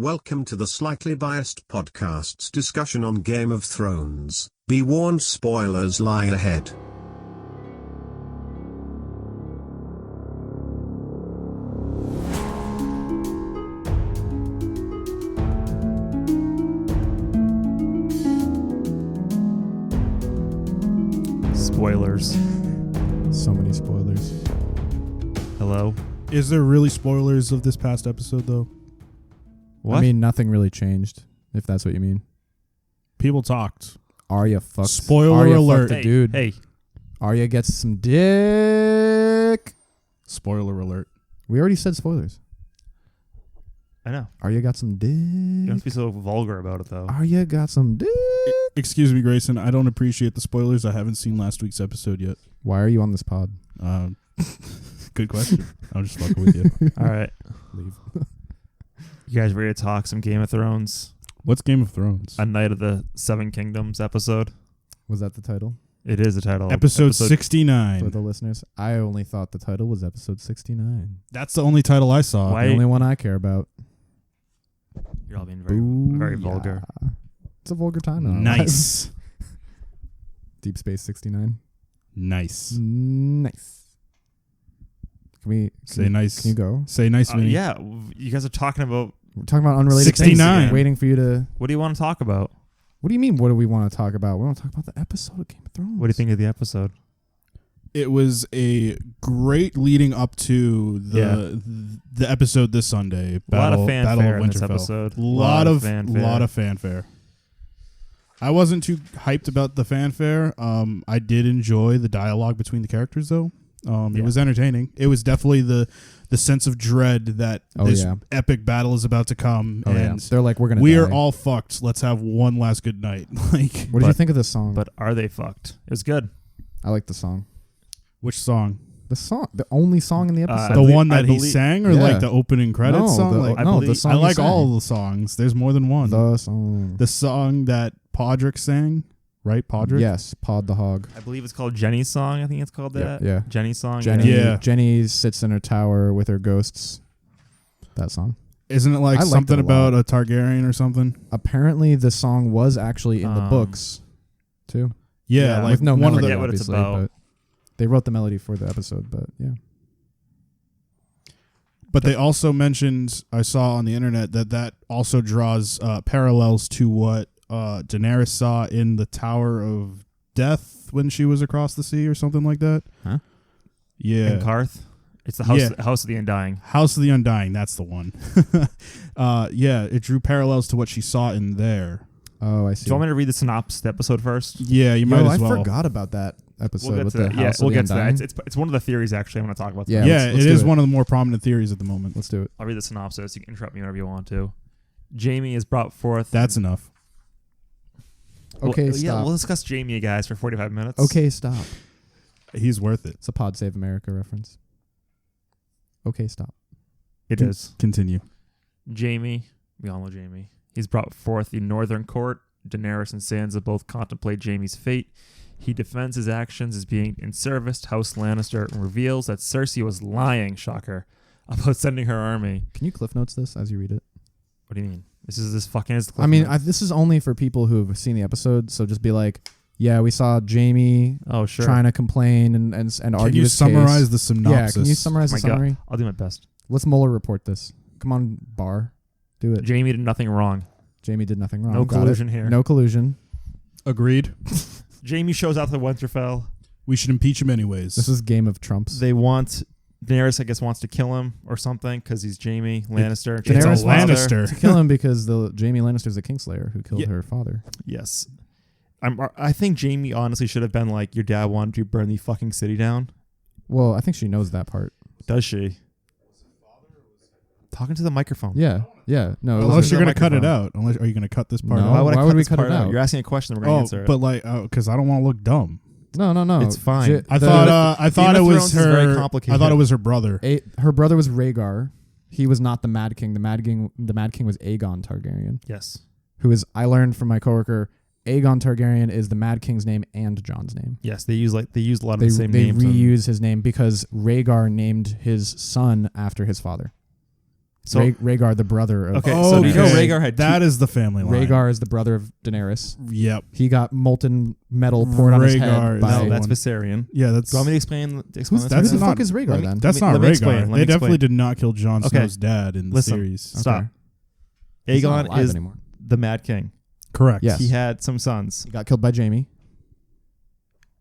Welcome to the Slightly Biased Podcast's discussion on Game of Thrones. Be warned, spoilers lie ahead. Spoilers. So many spoilers. Hello? Is there really spoilers of this past episode, though? What? I mean, nothing really changed, if that's what you mean. People talked. Arya fucked. Spoiler Arya alert. fucked a dude. Hey, Arya gets some dick. Spoiler alert. We already said spoilers. I know. Arya got some dick. You don't have to be so vulgar about it, though. Arya got some dick. Excuse me, Grayson. I don't appreciate the spoilers. I haven't seen last week's episode yet. Why are you on this pod? Good question. I'm just fucking with you. All right. Leave. You guys ready to talk some Game of Thrones? What's Game of Thrones? A Night of the Seven Kingdoms episode. Was that the title? It is the title. Episode 69. For the listeners, I only thought the title was episode 69. That's the only title I saw. Why- The only one I care about. You're all being very Booyah. vulgar. It's a vulgar time in our Nice. lives. Deep Space 69. Nice. Nice. Say nice. Can you go? Say nice, Vinny. Yeah, you guys are talking about... We're talking about unrelated 69. things. Waiting for you to... What do you want to talk about? What do you mean, what do we want to talk about? We want to talk about the episode of Game of Thrones. What do you think of the episode? It was a great leading up to the episode this Sunday. A lot of Battle fanfare of in this Winterfell. episode. Lot of fanfare. fanfare. I wasn't too hyped about the fanfare. I did enjoy the dialogue between the characters, though. It was entertaining. It was definitely the sense of dread that this epic battle is about to come. And they're like, we're going to we die. are all fucked. Let's have one last good night. Like, what did you think of the song? But are they fucked? It was good. I like the song. which song? The only song in the episode. The one I that he believe- sang, or Yeah. like the opening credits No, song? the- Like, no, the believe- song I he like sang. all the songs. There's more than one. The song. The song that Podrick sang, right? Podrick? Yes, Pod the Hog. I believe it's called Jenny's Song. I think it's called that. Yeah. Jenny's Song. Jenny, Yeah. Jenny sits in her tower with her ghosts. That song. Isn't it like I liked something it a lot. about a Targaryen or something? Apparently, the song was actually in the books, too. Yeah, like with no one melody, of the. forget what it's obviously, about. but they wrote the melody for the episode, but yeah. But they also mentioned, I saw on the internet, that also draws parallels to what Daenerys saw in the Tower of Death when she was across the sea or something like that. Huh? Yeah. In Karth. It's the house, Yeah. House of the Undying. House of the Undying, that's the one. Yeah, it drew parallels to what she saw in there. Oh, I see. Do you want me to read the synopsis of the episode first? Yeah, you might Yo, as well. I forgot about that episode We'll get with to the that. House Yeah, of we'll the get to Undying. that. It's one of the theories, actually, I want to talk about. Yeah. Yeah, let's it do is it. one of the more prominent theories at the moment. Let's do it. I'll read the synopsis. You can interrupt me whenever you want to. Jamie is brought forth. That's enough. Okay, Yeah, stop. we'll discuss Jamie, guys, for 45 minutes. Okay, stop. He's worth it. It's a Pod Save America reference. Okay, stop. It is. Continue. Jamie, we all know Jamie. He's brought forth the Northern Court. Daenerys and Sansa both contemplate Jamie's fate. He defends his actions as being in service to House Lannister and reveals that Cersei was lying, shocker, about sending her army. Can you cliff notes this as you read it? What do you mean? This fucking is. I mean, this is only for people who have seen the episode, so just be like, yeah, we saw Jamie oh sure. trying to complain and argue Can you his summarize case. the synopsis? Yeah, can you summarize Oh the my God. summary? I'll do my best. Let's Mueller report this. Come on, Barr. Do it. Jamie did nothing wrong. Jamie did nothing wrong. No Got collusion it. here. No collusion. Agreed. Jamie shows up to Winterfell. We should impeach him anyways. This is Game of Trumps. They want Daenerys, I guess, wants to kill him or something because he's Jamie Lannister. It's Daenerys a wants Lannister. to kill him because the Jamie Lannister's a Kingslayer who killed Yeah. her father. Yes. I think Jamie honestly should have been like, your dad wanted you to burn the fucking city down. Well, I think she knows that part. Does she? Talking to the microphone. Yeah. Yeah. No. it Unless wasn't- you're going to cut it microphone. out. Unless are you going to cut this part No. out? Why would Why I would cut we this cut part it out? out? You're asking a question. We're going to Oh, answer it. but like, because I don't want to look dumb. No. It's fine. I thought Game it of was Thrones is very her. complicated. I thought it was her brother. Her brother was Rhaegar. He was not the Mad King. The Mad King was Aegon Targaryen, Yes. who is, I learned from my coworker, Aegon Targaryen is the Mad King's name and Jon's name. Yes. They use a lot of the same They names. reuse his name because Rhaegar named his son after his father. So Rhaegar, the brother of Okay, so do you know Okay. Rhaegar had that is the family line. Rhaegar is the brother of Daenerys. Yep. He got molten metal poured on his Rhaegar head is by. No, the that's one. Viserion. Yeah, that's Do you want me to explain this? Who that's the not- fuck is Rhaegar let me- then? that's let not me Rhaegar. explain, let They me definitely explain. did not kill Jon Okay. Snow's dad in the Listen. series. Stop. He's not Aegon alive is anymore. the Mad King. Correct. Yes. He had some sons. He got killed by Jaime.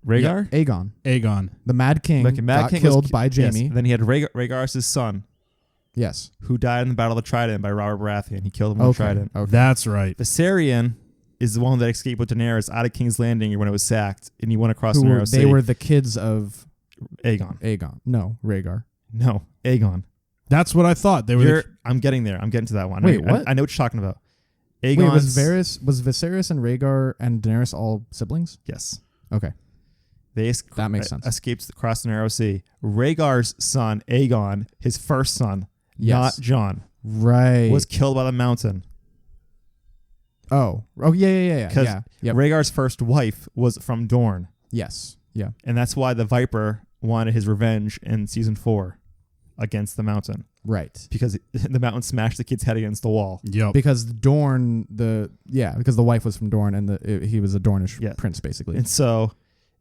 Rhaegar? Aegon, Aegon. the Mad King, Okay, Mad got King was killed ki- by yes. Jaime. Then he had Rhaegar's son, Yes. who died in the Battle of the Trident by Robert Baratheon. He killed him with the Trident. Okay. That's right. Viserion is the one that escaped with Daenerys out of King's Landing when it was sacked, and he went across the narrow sea. They were the kids of Aegon. Aegon. No, Rhaegar. No, Aegon. That's what I thought. They were. I'm getting there. I'm getting to that one. Wait, I what? know what you're talking about. Wait, Aegon's... was Viserys and Rhaegar and Daenerys all siblings? Yes. Okay. That makes sense. Escapes across the narrow sea. Rhaegar's son, Aegon, his first son, Yes. not Jon, Right. was killed by the mountain. Oh, yeah. Because Yeah. Yep. Rhaegar's first wife was from Dorne, Yes. Yeah. and that's why the Viper wanted his revenge in season 4 against the mountain, Right. because the mountain smashed the kid's head against the wall. Yep. Because Dorne, because the wife was from Dorne and he was a Dornish Yeah. prince, basically. And so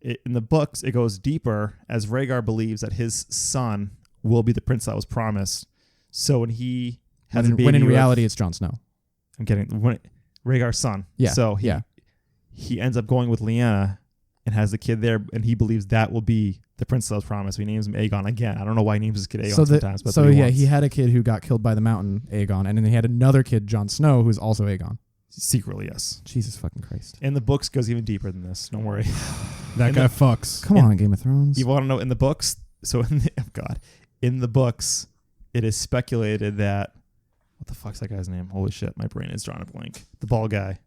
in the books, it goes deeper as Rhaegar believes that his son will be the prince that was promised. So when he has a baby when in with- reality it's Jon Snow. I'm getting Rhaegar's son. Yeah. So yeah. he ends up going with Lyanna and has the kid there, and he believes that will be the prince that was promised. He names him Aegon again. I don't know why he names his kid Aegon sometimes, but he had a kid who got killed by the mountain, Aegon, and then he had another kid, Jon Snow, who's also Aegon. secretly, yes. Jesus fucking Christ. And the books goes even deeper than this. Don't worry. That guy fucks. Come on, Game of Thrones. You want to know in the books? So in the books, it is speculated that what the fuck's that guy's name? Holy shit, my brain is drawing a blank. The bald guy.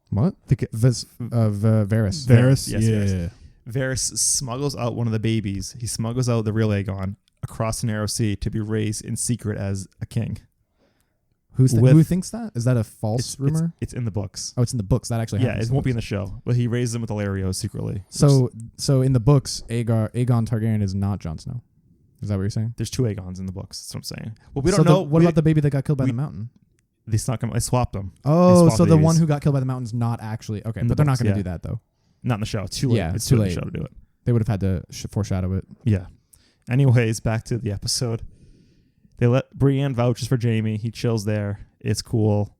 What? Varys. Varys. Yes, yeah. Varys. Varys smuggles out one of the babies. He smuggles out the real Aegon across the narrow sea to be raised in secret as a king. Who thinks that? Is that a false rumor? It's in the books. Oh, it's in the books. That actually Yeah, happens. it won't be in the show, but he raises them with Illyrio secretly. So in the books, Aegon Targaryen is not Jon Snow. Is that what you're saying? There's 2 Aegons in the books. That's what I'm saying. Well, we don't know. What about the baby that got killed by we- the mountain? They swapped them. Oh, swapped so the babies. one who got killed by the mountain's not actually okay, In the but they're not books, going to yeah. do that though. Not in the show. It's too late. Yeah, it's too too late. late in the show to do it. They would have had to foreshadow it. Yeah. Anyways, back to the episode. They let Brienne vouches for Jaime. He chills there. It's cool.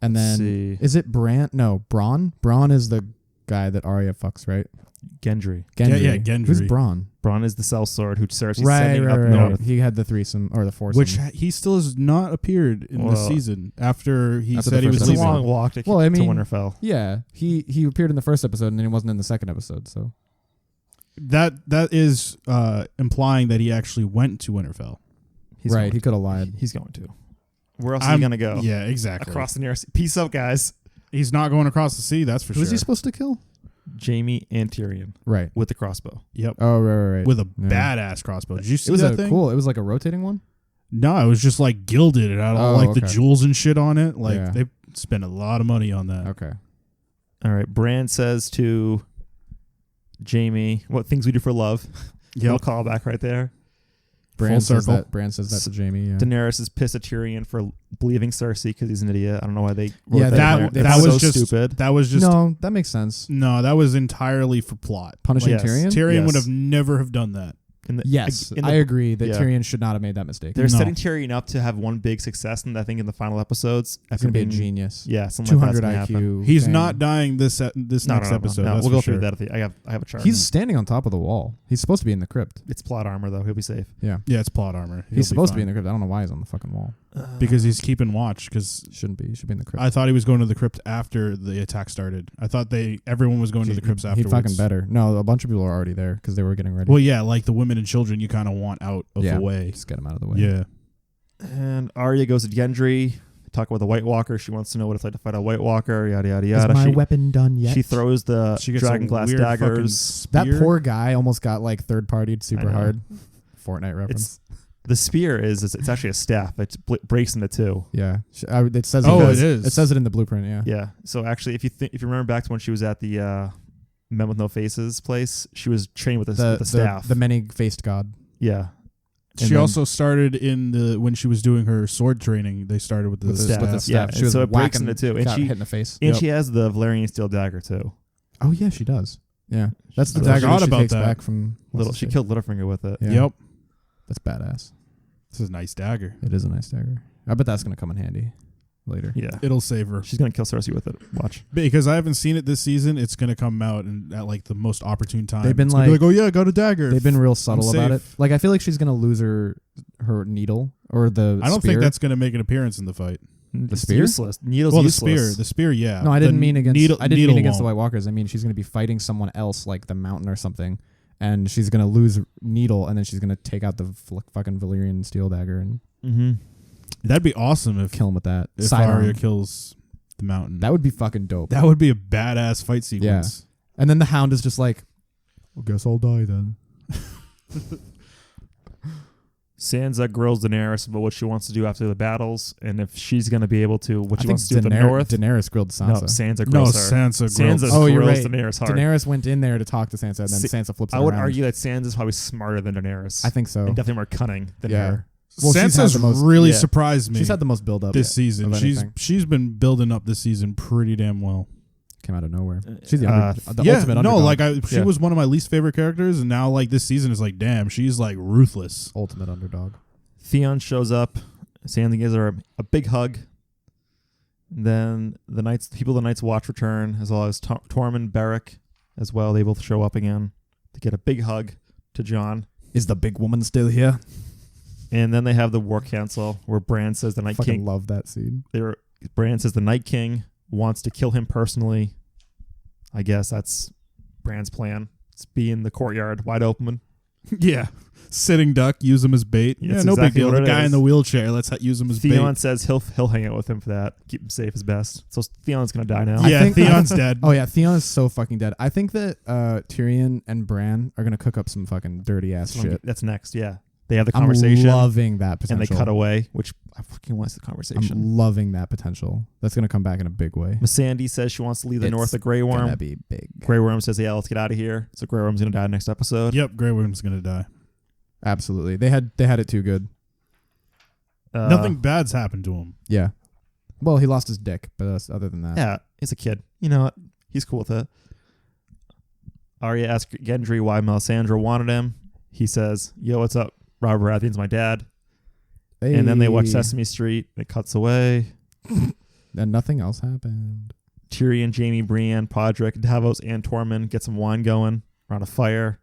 And Let's then see. is it Bran? No, Bronn. Bronn is the guy that Arya fucks, right? Gendry. Gendry. Yeah, Gendry. Who's Bronn? Bronn is the sellsword who Cersei's Right. sending up north. He had the threesome or the foursome. Which he still has not appeared in the Well, season after he after said the he was first It's a leaving. long walk to, Well, I mean- to Winterfell. yeah, he appeared in the first episode and then he wasn't in the second episode. So That is implying that he actually went to Winterfell. He's right, going he could have lied. He's going to. Where else is he going to go? Yeah, exactly. Across the nearest. Peace out, guys. He's not going across the sea, that's for Who was sure. he supposed to kill? Jaime and Tyrion Right. with the crossbow. Yep. Oh, right. With a Yeah. badass crossbow. Did you see It was that a thing? cool. It was like a rotating one. No, it was just like gilded. It had all Oh, like the okay. jewels and shit on it. Like Yeah. they spent a lot of money on that. Okay. All right. Bran says to Jaime, "What things we do for love." Little callback right there. Bran Full says circle. that. Bran says that to Jaime. Yeah. Daenerys is pissed at Tyrion for believing Cersei because he's an idiot. I don't know why they wrote Yeah, that. in there. that It's was so just stupid. That was just No, that makes sense. no, that was entirely for plot. Punishing Yes. Tyrion. Tyrion Yes. would have never have done that. In the- Yes, in the- I agree that yeah. Tyrion should not have made that mistake. They're No. setting Tyrion up to have one big success, and I think in the final episodes, He's after gonna be a being genius. yeah, something like 200 that's gonna happen. IQ. He's thing. not dying this No, next no, episode. No, That's we'll for go sure. through that. I have a chart. He's standing on top of the wall. He's supposed to be in the crypt. It's plot armor though. He'll be safe. Yeah. Yeah, it's plot armor. He'll He's supposed to be in fine. the crypt. I don't know why he's on the fucking wall. because he's keeping watch. Because Shouldn't be. He should be in the crypt. I thought he was going to the crypt after the attack started. I thought everyone was going to the crypts He afterwards. fucking better. No, a bunch of people are already there because they were getting ready. Well, yeah, like the women and children, you kind of want out of Yeah. the way. Just get him out of the way. Yeah. And Arya goes to Gendry. Talk about the White Walker. She wants to know what it's like to fight a White Walker. Yada yada Is yada. my she, weapon done yet? she throws the She gets dragon a glass weird fucking daggers. that spear. poor guy almost got like third partied I super know. hard. Fortnite reference. The spear it's actually a staff. It breaks into two. Yeah. It says Oh, it it is. It says it in the blueprint. Yeah. Yeah. So actually, if you remember back to when she was at the Men with No Faces place, she was trained with the staff. The many faced god. Yeah. She also started when she was doing her sword training. They started with the staff. With the staff. Yeah, She was so it breaks whacking into two, and got she hit in the face. and she has the Valerian steel dagger too. Oh yeah, she does. Yeah, that's the I dagger forgot she about takes that. back from She killed Littlefinger with it. Yeah. Yep. That's badass. This is a nice dagger. It is a nice dagger. I bet that's gonna come in handy later. Yeah, It'll save her. she's gonna kill Cersei with it. Watch. Because I haven't seen it this season, it's going to come out at like the most opportune time. They've been It's gonna be like- oh yeah, I got a dagger. They've been real subtle I'm about it. safe. Like I feel like she's gonna lose her needle or the. I don't spear. think that's going to make an appearance in the fight. It's spear? useless. Needle's Well, useless. the spear, yeah. No, I didn't mean against. I didn't mean needle against the won't. White Walkers. I mean she's gonna be fighting someone else, like the Mountain or something, and she's gonna lose needle, and then she's gonna take out the fucking Valyrian steel dagger and Mm-hmm. That'd be awesome if kill him with that. if Sidearm. Arya kills the Mountain. That would be fucking dope. That would be a badass fight sequence. And then the Hound is just like, I guess I'll die then. Sansa grills Daenerys about what she wants to do after the battles, and if she's going to be able to, what I she think wants to do in the north. Daenerys grilled Sansa. No, Sansa No, grills her. Sansa grills. Sansa Oh, you're grills right. Daenerys hard. Daenerys went in there to talk to Sansa, and then Sansa flips it I would around. argue that Sansa's probably smarter than Daenerys. I think so. And definitely more cunning than Yeah. her. Well, she's had Sansa's the most- really yeah. surprised me She's had the most build up this season. of anything. She's been building up this season pretty damn well. Came out of nowhere. She's the, the yeah, ultimate no, underdog. like she was one of my least favorite characters, and now like this season is like, damn, she's like ruthless. Ultimate underdog. Theon shows up. Sansa gives her a big hug. Then the people of the Night's Watch return, as well as Tormund, Beric, as well. They both show up again to get a big hug to Jon. Is the big woman still here? And then they have the War Council, where Bran says the Night Fucking King. love that scene. Bran says the Night King wants to kill him personally. I guess that's Bran's plan. It's be in the courtyard, wide open. Yeah, sitting duck, use him as bait. Yeah, Yeah, no exactly big deal. what The it guy is. in the wheelchair, let's use him as Theon bait. says he'll hang out with him for that. Keep him safe as best. So Theon's gonna die now. I Yeah, think- Theon's dead. Oh yeah, Theon is so fucking dead. I think that Tyrion and Bran are gonna cook up some fucking dirty ass shit. That's next. Yeah, they have the conversation. I'm loving that potential. and they cut away, which I fucking want the conversation. I'm loving that potential. That's gonna come back in a big way. Missandei says she wants to leave the It's north of Grey Gonna Worm. be big. Grey Worm says, "Yeah, let's get out of here." So Grey Worm's gonna die next episode. Yep, Grey Worm's gonna die. Absolutely. They had it too good. Nothing bad's happened to him. Yeah. Well, he lost his dick, but other than that, Yeah, he's a kid. You know what? He's cool with it. Arya asks Gendry why Melisandre wanted him. He says, "Yo, what's up? Robert Baratheon's my dad." And then they watch Hey. Sesame Street. It cuts away. And nothing else happened. Tyrion, Jaime, Brienne, Podrick, Davos, and Tormund get some wine going around a fire.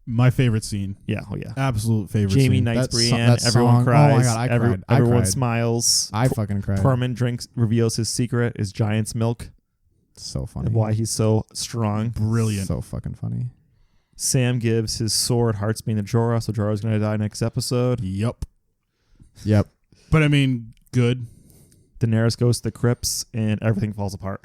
My favorite scene. Yeah, oh yeah. Absolute favorite Jaime scene. knights That Brienne. that Everyone song- cries. Oh my God, I cried. I Everyone cried. smiles. I fucking cried. Tormund reveals his secret is giant's milk So funny. and why he's so strong. Brilliant. So fucking funny. Sam gives his sword Heartsbane to Jorah, so Jorah's going to die next episode. Yep. Yep. But I mean, good. Daenerys goes to the crypts and everything falls apart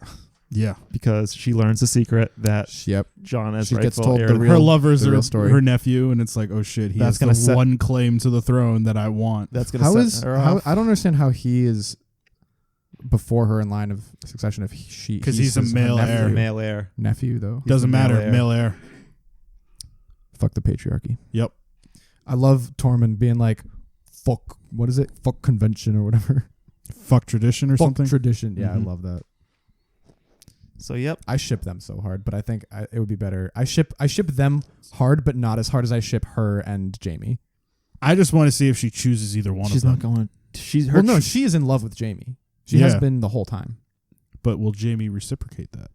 Yeah. because she learns the secret that Yep. Jon is She gets rightful told heir. the Her lovers the are real story. her nephew, and it's like, oh shit, he That's has gonna the set- one claim to the throne that I want. That's going to How set is her how off. I don't understand how he is before her in line of succession if she 'Cause he's a his- her male nephew. heir. Male heir. Nephew though. Doesn't the male matter. heir. Male heir. Fuck the patriarchy. Yep. I love Tormund being like, fuck, what is it? Fuck convention or whatever. Fuck tradition or Fuck something. tradition. Yeah, Mhm. I love that. So, yep. I ship them so hard, but I think it would be better. I ship them hard, but not as hard as I ship her and Jamie. I just want to see if she chooses either one She's of not them. going. She's her. Well, no, she is in love with Jamie. She has Yeah. been the whole time. But will Jamie reciprocate that?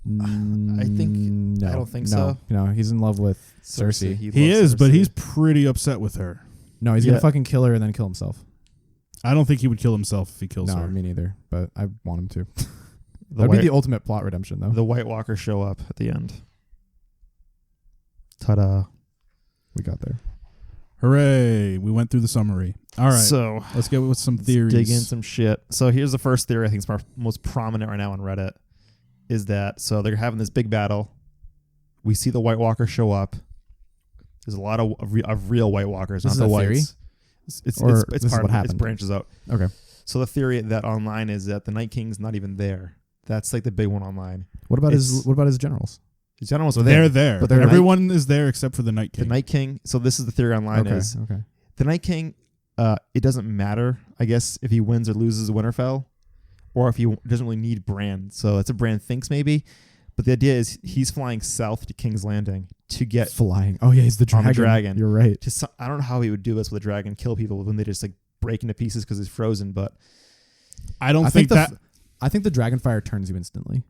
I think- No, I don't think no, so. No, he's in love with Cersei. He loves is, but Cersei. he's pretty upset with her. No, he's Yeah. gonna fucking kill her and then kill himself. I don't think he would kill himself if he kills No, her. me neither. But I want him to. the That'd white, be the ultimate plot redemption, though. the White Walkers show up at the end. Ta-da! We got there. Hooray! We went through the summary. All right, So let's get with some let's theories. dig in some shit. So here's the first theory I think is most prominent right now on Reddit. Is that so they're having this big battle. We see the White Walkers show up. There's a lot of real White Walkers, This not is the a theory? whites. It's Or it's this is part what of it. It happened? branches out. Okay. So the theory that online is that the Night King's not even there. That's like the big one online. What about It's- his generals? The generals are They're there. there. But they're Everyone is there except for the Night The King. Night King. So this is the theory online Okay. is Okay. The Night King, it doesn't matter, I guess, if he wins or loses Winterfell, or if he doesn't really need Bran. So that's what Bran thinks maybe. But the idea is he's flying south to King's Landing to get Flying. Oh yeah, he's the on dragon. the dragon. You're right. I don't know how he would do this with a dragon, kill people when they just like break into pieces because it's frozen. But I don't I think that. I think the dragon fire turns you instantly.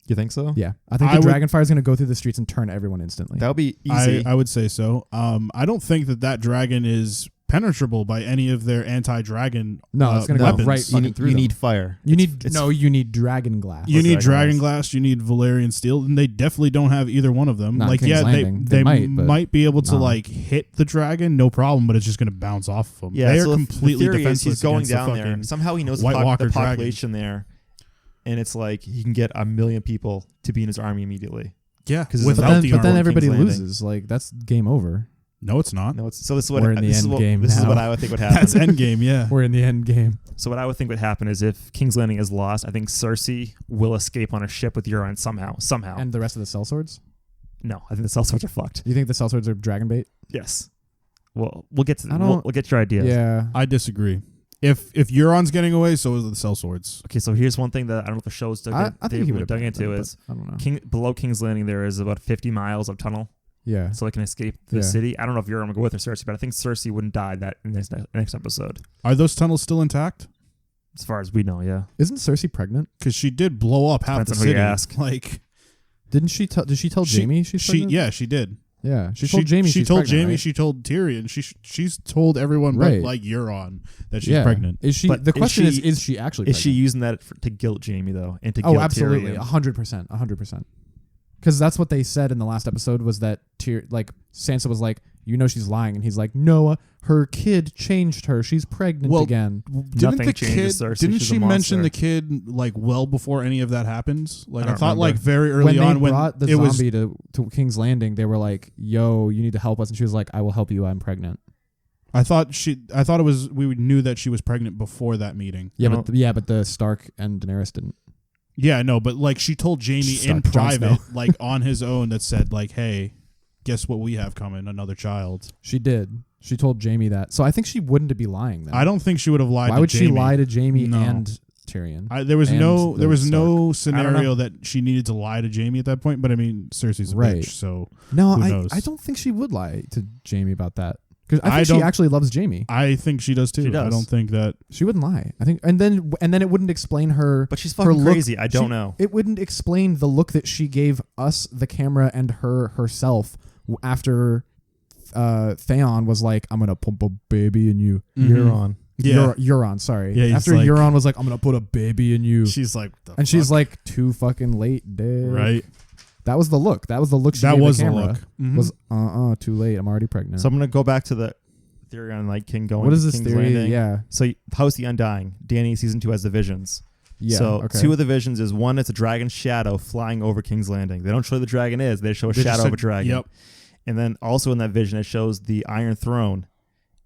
you think so? Yeah, I think the dragon fire is going to go through the streets and turn everyone instantly. That would be easy. I would say so. I don't think that dragon is penetrable by any of their anti-dragon. No, it's going to go weapons. right you fucking through. you them. need fire. You It's- you need dragon glass. You need dragon dragon glass. glass. You need Valyrian steel, and they definitely don't have either one of them. Not like, King's yeah, Landing. they They might, but be able to no. like hit the dragon, no problem, but it's just going to bounce off of them. Yeah, they are so completely the theory is defenseless. he's going against the down there. fucking Somehow he knows White Walker the dragon. population there, and it's like he can get 1 million people to be in his army immediately. Yeah, 'Cause it's without about the but then armor. everybody King's Landing. loses. Like that's game over. No, it's not. No, so this is what We're in the this is end what, game this is now. what I would think would happen. That's endgame. Yeah. We're in the end game. So what I would think would happen is if King's Landing is lost, I think Cersei will escape on a ship with Euron somehow. And the rest of the sellswords? No, I think the sellswords are fucked. You think the sellswords are dragon bait? Yes. Well, we'll get to I don't- we'll get your ideas. Yeah. I disagree. If Euron's getting away, so is the sellswords. Okay, so here's one thing that I don't know if the show's dug, I think he would have dug into them, is but I don't know. below King's Landing there is about 50 miles of tunnel, Yeah. so they can escape the Yeah. city. I don't know if Euron will go with or Cersei, but I think Cersei wouldn't die that in this next episode, Are those tunnels still intact? as far as we know. Yeah. Isn't Cersei pregnant? Because she did blow up half Depends the on who you city. ask. Like, Did she tell Jamie she's pregnant? Yeah, she did. Yeah. She told Jamie She she's told pregnant, Jamie. right? She told Tyrion. She's told everyone Right. but like Euron that she's Yeah. pregnant. Is she? But The is question she- is she actually? Is she pregnant? using that to guilt Jamie though, and to guilt Oh, absolutely, Tyrion? 100%, 100%. Because that's what they said in the last episode was that Sansa was like, you know, she's lying, and he's like, no, her kid changed her. She's pregnant Well, again. Didn't Nothing the kid? changes Cersei. Didn't She's she a mention monster. the kid like well before any of that happens? Like I I don't thought, like remember. very early When they on when brought the it was. zombie to King's Landing, they were like, yo, you need to help us, and she was like, I will help you. I'm pregnant. I thought it was. We knew that she was pregnant before that meeting. Yeah, No. but the Stark and Daenerys didn't. Yeah, no, but like she told Jamie in Suck, Jon private, Snow. like on his own, that said like, "Hey, guess what we have coming? Another child." She did. She told Jamie that. So I think she wouldn't be lying then. I don't think she would have lied. Why to would Jamie. she lie to Jamie No. and Tyrion? There was and no the there was no Stark? scenario that she needed to lie to Jamie at that point. But I mean, Cersei's a Right. bitch, so No, Who I knows? don't think she would lie to Jamie about that. Because I I think she don't- actually loves Jamie. I think she does too. She does. I don't think that. She wouldn't lie. I think, and then it wouldn't explain her. But she's her fucking look- crazy. I don't she- know. It wouldn't explain the look that she gave us, the camera, and herself after Theon was like, "I'm gonna pump a baby in you." Euron. Yeah, Euron. Sorry. Yeah, he's after like- Euron was like, "I'm gonna put a baby in you," she's like, and she's like, "Too fucking late, dude." right. That was the look. That was the look. She That gave was the the camera. look. Mhm. Was too late. I'm already pregnant. So I'm gonna go back to the theory on Night King going. What is to this King's theory? Landing. Yeah. So House the Undying. Danny season 2 has the visions. Yeah. So okay. 2 of the visions is one, it's a dragon shadow flying over King's Landing. They don't show the dragon is. They show a They just shadow said- of a dragon. Yep. And then also in that vision, it shows the Iron Throne,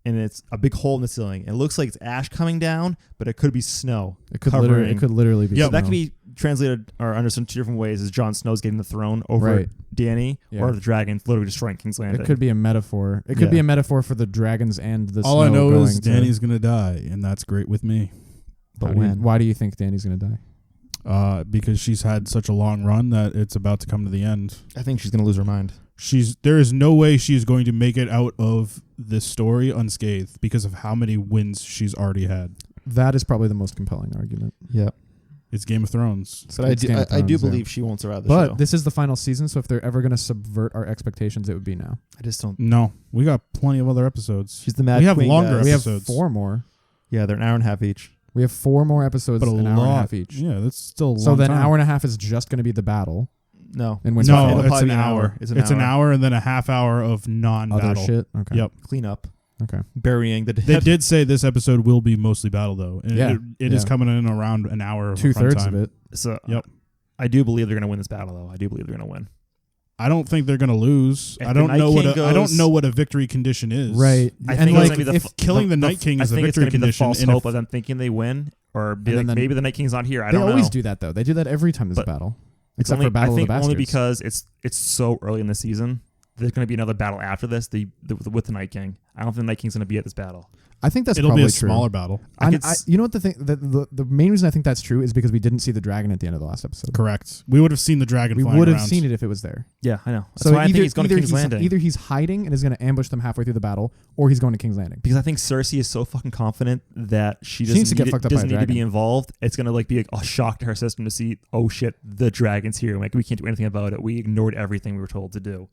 and it's a big hole in the ceiling. It looks like it's ash coming down, but it could be snow. It could covering- literally be. Yeah, snow. that could be translated or understood 2 different ways: is Jon Snow's getting the throne over Right. Danny, Yeah. or the dragon literally destroying King's Landing. It could be a metaphor. It could Yeah. be a metaphor for the dragons and the All snow I know going is to- Danny's gonna die, and that's great with me. But Why do you think Danny's gonna die? Because she's had such a long run that it's about to come to the end. I think she's gonna lose her mind. There is no way she's going to make it out of this story unscathed because of how many wins she's already had. That is probably the most compelling argument. Yeah, It's Game of Thrones. but I It's Game of do Thrones, yeah. believe she won't survive the But show. this is the final season, so if they're ever gonna subvert our expectations, it would be now. I just don't. No, we got plenty of other episodes. She's the Mad We have Queen, longer guys. We have episodes. 4 more. Yeah, they're an hour and a half each. We have 4 more episodes, But a an hour and a lot. half each. Yeah, that's still a So long then, time. hour and a half is just gonna be the battle. No, And No, It'll probably it's an be an hour. hour. It's an hour and then a half hour of Other non-battle. shit. Okay. Yep. clean up, Okay. burying the dead. They did say this episode will be mostly battle though. And Yeah. it is Yeah. coming in around an hour of 2/3 runtime. of it. So Yep. I do believe they're gonna win this battle, though. I do believe they're gonna win. I don't think they're gonna lose. If I the don't Night know what King I don't goes- know what a victory condition is. Right. I and think like it's gonna be if killing the Night King is a I think it's victory gonna be the condition false and hope if- of them thinking they win, or be And like then- maybe the Night King's not here. I they don't always know. do that though. They do that every time there's a But battle. It's Except only, for Battle I think of the only Bastards. because it's so early in the season there's going to be another battle after this with the Night King. I don't think the Night King's going to be at this battle. I think that's It'll probably be a true. smaller battle. You know what the main reason I think that's true is because we didn't see the dragon at the end of the last episode. Correct. We would have seen the dragon We flying would have around. seen it if it was there. Yeah, I know. That's So why I think he's going to King's Landing. Either he's hiding and is going to ambush them halfway through the battle, or he's going to King's Landing. Because I think Cersei is so fucking confident that she needs to get fucked up by a doesn't need to be dragon. involved. It's going to like be a shock to her system to see, oh shit, the dragon's here. Like we can't do anything about it. We ignored everything we were told to do.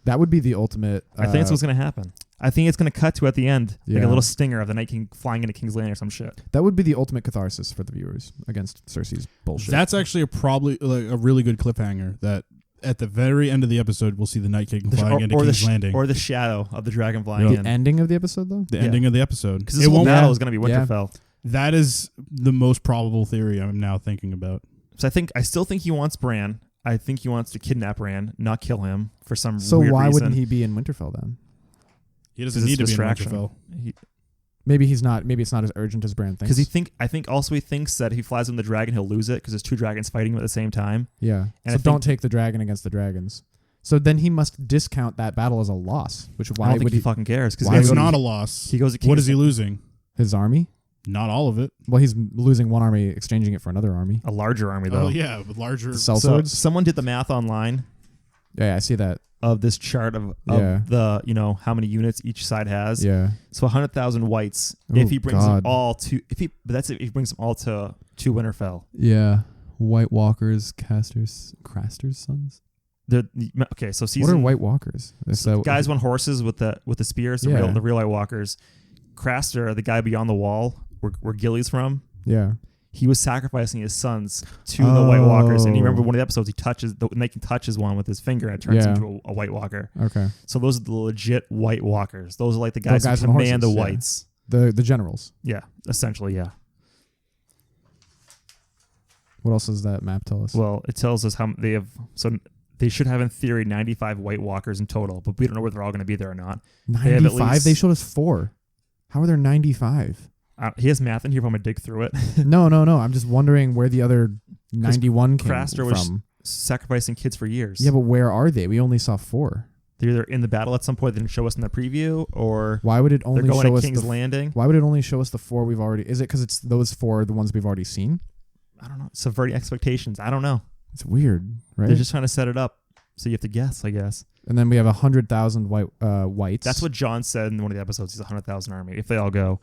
That would be the ultimate. I think that's what's going to happen. I think it's going to cut to at the end, like Yeah. a little stinger of the Night King flying into King's Landing or some shit. That would be the ultimate catharsis for the viewers against Cersei's bullshit. That's actually probably like a really good cliffhanger. That at the very end of the episode, we'll see the Night King flying into King's Landing. Or the shadow of the dragon flying the in. ending of the episode, though. The ending of the episode. Because this whole battle is going to be Winterfell. That is the most probable theory I'm now thinking about. So I still think he wants Bran. I think he wants to kidnap Bran, not kill him for some So weird why reason. wouldn't he be in Winterfell then? He doesn't 'Cause need it's to be in distraction. Winterfell. Maybe he's not. Maybe it's not as urgent as Bran thinks. Because I think also he thinks that if he flies on the dragon, he'll lose it because there's two dragons fighting him at the same time. Yeah. And So I don't think- take the dragon against the dragons. So then he must discount that battle as a loss. Which I why don't think would he he fucking cares. Because Why It's would not a loss. he goes to What King's is he losing? his army? Not all of it. Well, he's losing one army, exchanging it for another army. a larger army though. Oh yeah, with larger. The cell So swords. someone did the math online Yeah, I see that. of this chart of Yeah. the how many units each side has. Yeah. So 100,000 whites Oh, if he brings God. them all to but that's if he brings them all to Winterfell. Yeah. White Walkers, Craster's sons. Okay, so What season are White Walkers? so guys on horses with the spears, the Yeah. real White Walkers. Craster, the guy beyond the wall, where Gilly's from, Yeah. he was sacrificing his sons to the White Walkers. And you remember Oh. one of the episodes, the Night King touches one with his finger and it turns Yeah. into a White Walker. Okay. So those are the legit White Walkers. Those are like the guys, guys who on command horses, the yeah. Whites. The generals. Yeah, essentially, yeah. What else does that map tell us? Well, it tells us how they have. So they should have, in theory, 95 White Walkers in total, but we don't know whether they're all going to be there or not. have at 95? least- They showed us 4. How are there 95? He has math in here if I'm going to dig through it. No. I'm just wondering where the other 91 came Craster was from. sacrificing kids for years. Yeah, but where are they? We only saw 4. They're either in the battle at some point they didn't show us in the preview, or Why would it they're only going show to us King's the Landing. Why would it only show us the 4 we've already? Is it because it's those 4 the ones we've already seen? I don't know. Subverting expectations. I don't know. It's weird, right? They're just trying to set it up, so you have to guess, I guess. And then we have 100,000 whites. That's what John said in one of the episodes. He's 100,000 army if they all go.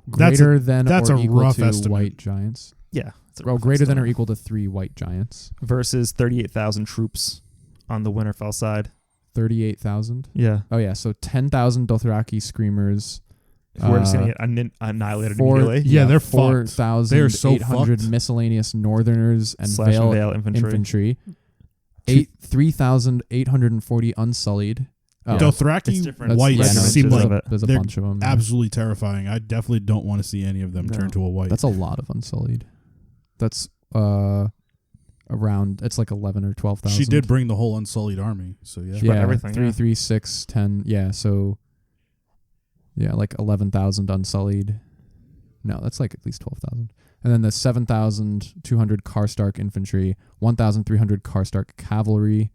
Greater than that's or a equal rough to estimate. white giants. Yeah. it's a Well, rough greater than or estimate. equal to 3 white giants. Versus 38,000 troops on the Winterfell side. 38,000. Yeah. Oh yeah, so 10,000 Dothraki screamers. We're just going to get annihilated Four- immediately. Yeah, they're fucked. 4,800 fucked. miscellaneous Northerners and Slash and Vale Vale infantry. 3,840 Unsullied. Yeah. Oh, Dothraki It's different. that's- whites yeah, no, seem there's like there's a they're bunch of them. absolutely terrifying. I definitely don't want to see any of them No. turn to a white. That's a lot of Unsullied. That's around. It's like 11 or 12,000. She did bring the whole Unsullied army, so yeah. She brought Yeah, everything, 3, yeah. 3, 6, 10. Yeah, so yeah, like 11,000 Unsullied. No, that's like at least 12,000. And then the 7,200 Karstark infantry, 1,300 Karstark cavalry,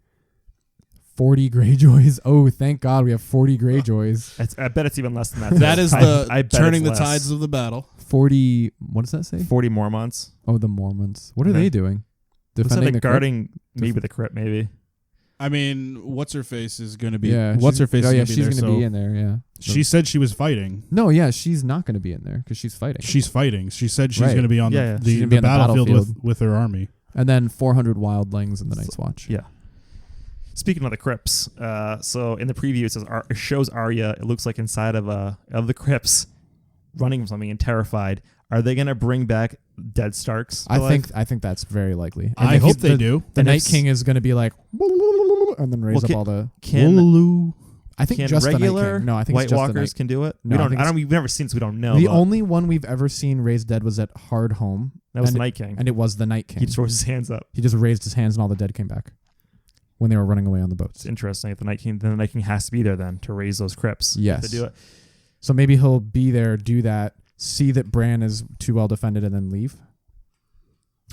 40 Greyjoys. Oh, thank God we have 40 Greyjoys. I bet it's even less than that. That is I bet turning the it's less. tides of the battle. 40. What does that say? 40 Mormonts. Oh, the Mormons. What are Yeah. they doing? Looks like Defending they're the crypt? guarding maybe the crypt, maybe. I mean, what's her face is going to be. Yeah. What's her face? Oh is yeah, gonna be she's there, gonna be so in there. Yeah. She said she was fighting. No, yeah, she's not gonna be in there because she's fighting. She's fighting. She said she's Right. going to be on Yeah, yeah. She's the gonna be on the battlefield battlefield. with her army. And then 400 wildlings in the Night's Watch. Yeah. Speaking of the crypts, so in the preview it says it shows Arya. It looks like inside of the crypts, running from something and terrified. Are they gonna bring back dead Starks? to life? I think that's very likely. I if hope they the, do. The And Night if- King is going to be like, and then raise Well, up all the. Can I think can just the Night regular King. No, I think White it's just Walkers the Night. can do it? No, I we don't. think We've never seen, so we don't know. The but only one we've ever seen raised dead was at Hardhome. that was and the Night King. And it was the Night King. He just throws his hands up. He just raised his hands and all the dead came back when they were running away on the It's boats. interesting. If the Night King, then the Night King has to be there then to raise those crypts. Yes. To do it. So maybe he'll be there, do that, see that Bran is too well defended, and then leave.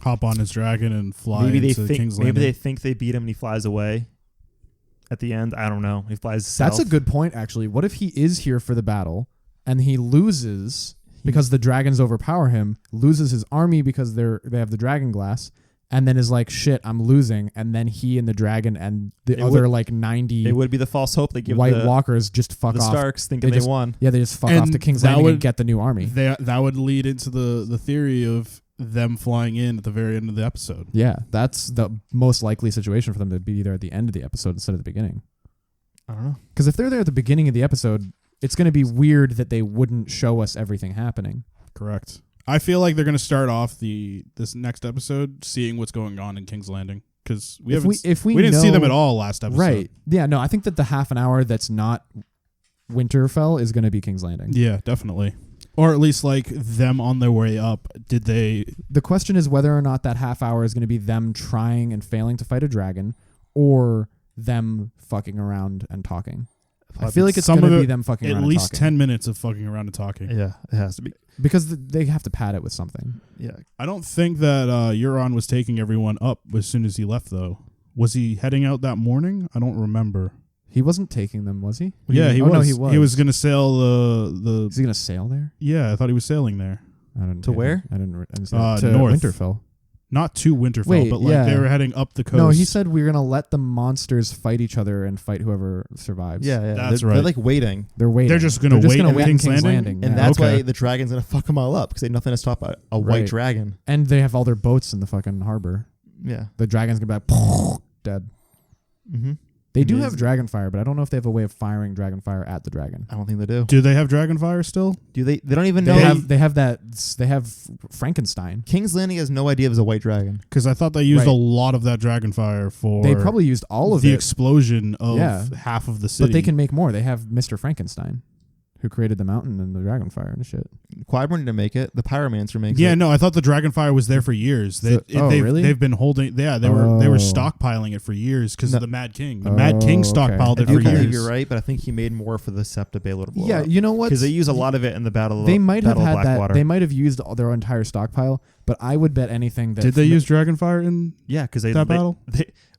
Hop on his dragon and fly Maybe they into think. King's Maybe Landing. they think they beat him and he flies away. at the end. I don't know. He flies That's south. a good point, actually. What if he is here for the battle and he loses because the dragons overpower him, loses his army because they have the dragon glass, and then is like, shit, I'm losing, and then he and the dragon and the other 90 It would be the false hope they give White Walkers just fuck the off. Starks thinking they won. Yeah, they just fuck And off to King's that Landing would- and get the new army. That would lead into the theory of them flying in at the very end of the episode. Yeah, that's the most likely situation for them to be there at the end of the episode instead of the beginning. I don't know. Because if they're there at the beginning of the episode, it's going to be weird that they wouldn't show us everything happening. Correct. I feel like they're going to start off this next episode seeing what's going on in King's Landing because we didn't see them at all last episode. Right. Yeah, no, I think that the half an hour that's not Winterfell is going to be King's Landing. Yeah, definitely. Or at least like them on their way up. The question is whether or not that half hour is going to be them trying and failing to fight a dragon or them fucking around and talking. I feel like it's going to be them fucking around and talking. At least 10 minutes of fucking around and talking. Yeah, it has to be. Because they have to pad it with something. Yeah. I don't think that Euron was taking everyone up as soon as he left, though. Was he heading out that morning? I don't remember. He wasn't taking them, was he? Yeah, he was. No, he was. He was going to sail the... Is he going to sail there? Yeah, I thought he was sailing there. I didn't. To where? I didn't to north. Winterfell. Not to Winterfell, Wait, but like they were heading up the coast. No, he said we're going to let the monsters fight each other and fight whoever survives. Yeah, That's they're right. They're like waiting. They're waiting. They're just going to wait in at King's Landing? And yeah. that's why the dragon's going to fuck them all up because they have nothing to stop a white Right. dragon. And they have all their boats in the fucking harbor. Yeah. The dragon's going to be like, dead. Mm-hmm. They do have dragon fire, but I don't know if they have a way of firing dragon fire at the dragon. I don't think they do. Do they have Dragonfire still? Do they? They don't even know. They have Frankenstein. King's Landing has no idea if it's a white dragon. Because I thought they used a lot of that Dragonfire for... They probably used all of the it. explosion of half of the city. But they can make more. They have Mr. Frankenstein, who created the mountain and the dragonfire and shit. Qyburn didn't make it. The Pyromancer makes it. Yeah, no, I thought the Dragonfire was there for years. Really? They've been holding... Yeah, they were stockpiling it for years because of the Mad King. The Mad King stockpiled I it do for believe years. you're right, but I think he made more for the Sept to be able to blow Yeah, up. you know what? Because they use a lot of it in the Battle They might have of had that. Blackwater. They might have used their entire stockpile, but I would bet anything that... Did they use Dragonfire in because that battle?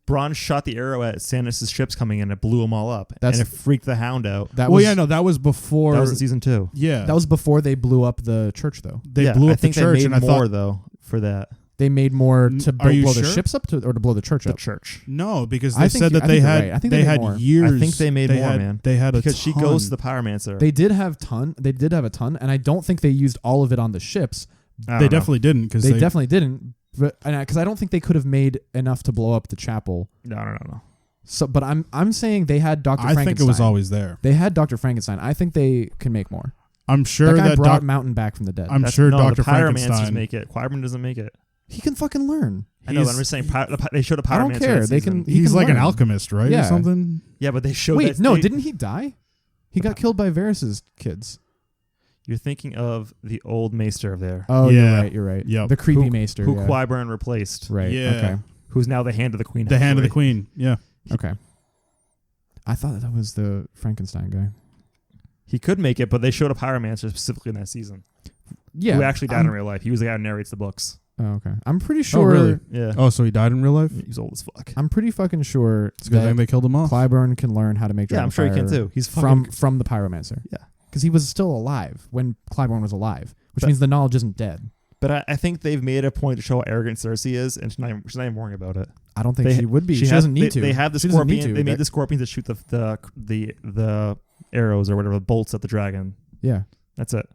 Bronn shot the arrow at Stannis' ships coming in. It blew them all up. That's- and it freaked the Hound out. That Well, was, yeah, no, that was before... That was in season 2. Yeah. That was before they blew up the church, though. They blew I up the think church, they and made I more, thought... though, for that. They made more to Are you blow the sure? ships up or to blow the church The up. church. No, because I they think said you- that I they think you're had right. I think they made had more. years... I think they made more, man. They had a Because she ton. goes to the Pyromancer. They did have a ton, and I don't think they used all of it on the ships. They definitely didn't. Because They definitely didn't. But because I don't think they could have made enough to blow up the chapel. No. So, but I'm saying they had Dr. I Frankenstein. think it was always there. They had Dr. Frankenstein. I think they can make more. I'm sure that guy that brought Mountain back from the dead. I'm sure no, Dr. the Pyromancers Frankenstein... make it. Qyburn doesn't make it. He can fucking learn. I know, but I'm just saying. They showed a Pyromancer. I don't care. that They season. can. He He's can like an learn. alchemist, right? Yeah. Or something? Yeah, but they showed. Wait, that no, they- didn't he die? He got killed by Varys' kids. You're thinking of the old Maester there. Oh, Yeah. you're right. Yep. The creepy Who- maester. who yeah. Qyburn replaced. Right. Yeah. Okay. Who's now the Hand of the Queen. The Hand of the actually. Queen. Yeah. Okay. I thought that was the Frankenstein guy. He could make it, but they showed a Pyromancer specifically in that season. Yeah. Who actually died in real life. He was the guy who narrates the books. Oh, okay. I'm pretty sure. really? Yeah. Oh, so he died in real life? He's old as fuck. I'm pretty fucking sure It's a good that thing they killed him off. Clyburn can learn how to make Yeah, I'm sure he can Dragonfire too. He's fucking from the Pyromancer. Yeah. Because he was still alive when Clyburn was alive, which But- means the knowledge isn't dead. But I think they've made a point to show how arrogant Cersei is, and she's not even worrying about it. I don't think They- she would be. She has- doesn't need to. They have the She doesn't need scorpion. to. They made That- the scorpions that shoot the arrows or whatever, the bolts at the dragon. Yeah. That's it.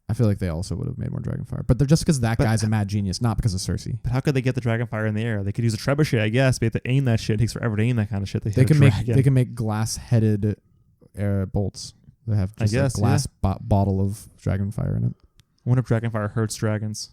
I feel like they also would have made more Dragonfire. But they're just because that guy's a mad genius, not because of Cersei. But how could they get the dragonfire in the air? They could use a trebuchet, I guess, but they have to aim that shit. It takes forever to aim that kind of shit. They can make glass-headed bolts. They have just guess, a glass bottle of Dragonfire in it. I wonder if dragonfire hurts dragons.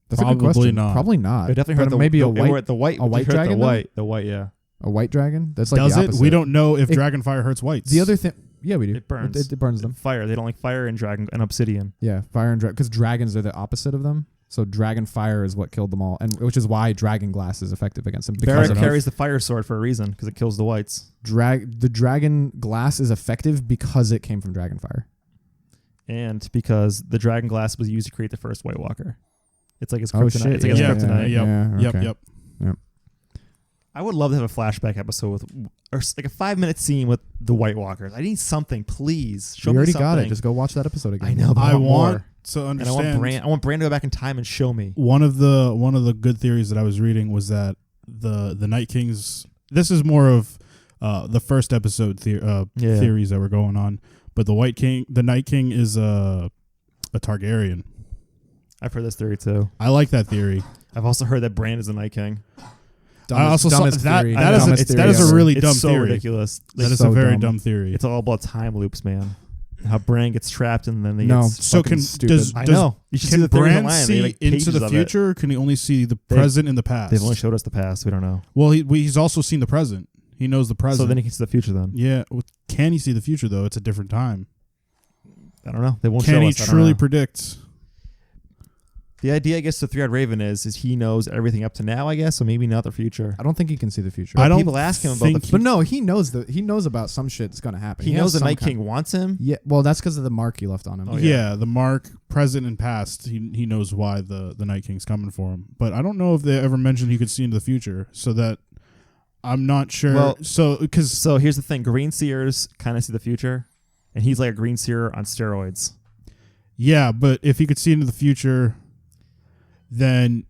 That's a good Probably question. not. Probably not. It definitely But hurt the maybe the, a white the white a white hurt dragon, The though? white, yeah. a white dragon. That's like Does the it? opposite. We don't know if It- Dragonfire hurts whites. The other thing, yeah, we do. It burns. It burns them. Fire. They don't like fire and dragon and obsidian. Yeah, fire and dragon, because dragons are the opposite of them. So dragon fire is what killed them all, and which is why dragon glass is effective against them. Because Varric of carries the fire sword for a reason because it kills the whites. the dragon glass is effective because it came from dragon fire. And because the dragon glass was used to create the first White Walker. It's like his Oh kryptonite. shit! It's like his yeah, kryptonite. yeah, Yep. okay. Yep. I would love to have a flashback episode with, or like a 5-minute scene with the White Walkers. I need something, please. Show We me already something. got it. Just go watch that episode again. I know, but I want more. to And understand. I want Bran to go back in time and show me. One of the good theories that I was reading was that the Night Kings. This is more of the first episode theories that were going on. But the Night King is a Targaryen. I've heard this theory too. I like that theory. I've also heard that Bran is the Night King. I also saw dumbest that. theory. That is Dumbest that is theory a ever. really It's dumb so theory. ridiculous. That is So a very dumb. dumb theory. It's all about time loops, man. How Bran gets trapped and then they No. get So fucking can stupid. does I does know. You should see can the theories Bran online. They see like into pages the of future, or can he only see the They- present and the past? They've only showed us the past. We don't know. Well, he's also seen the present. He knows the present. So then he can see the future. Then yeah, can he see the future though? It's a different time. I don't know. They won't Can show he us. I don't truly know. predict? The idea, I guess, the Three-Eyed Raven is he knows everything up to now. I guess, so maybe not the future. I don't think he can see the future. I don't People ask him about think the But no, he knows about some shit that's gonna happen. He has knows the some Night kind- King wants him. Yeah, well, that's because of the mark he left on him. Oh, yeah. The mark, present and past. He knows why the Night King's coming for him. But I don't know if they ever mentioned he could see into the future. So that I'm not sure. Well, because So here's the thing: Green Seers kind of see the future, and he's like a Green Seer on steroids. yeah, but if he could see into the future, then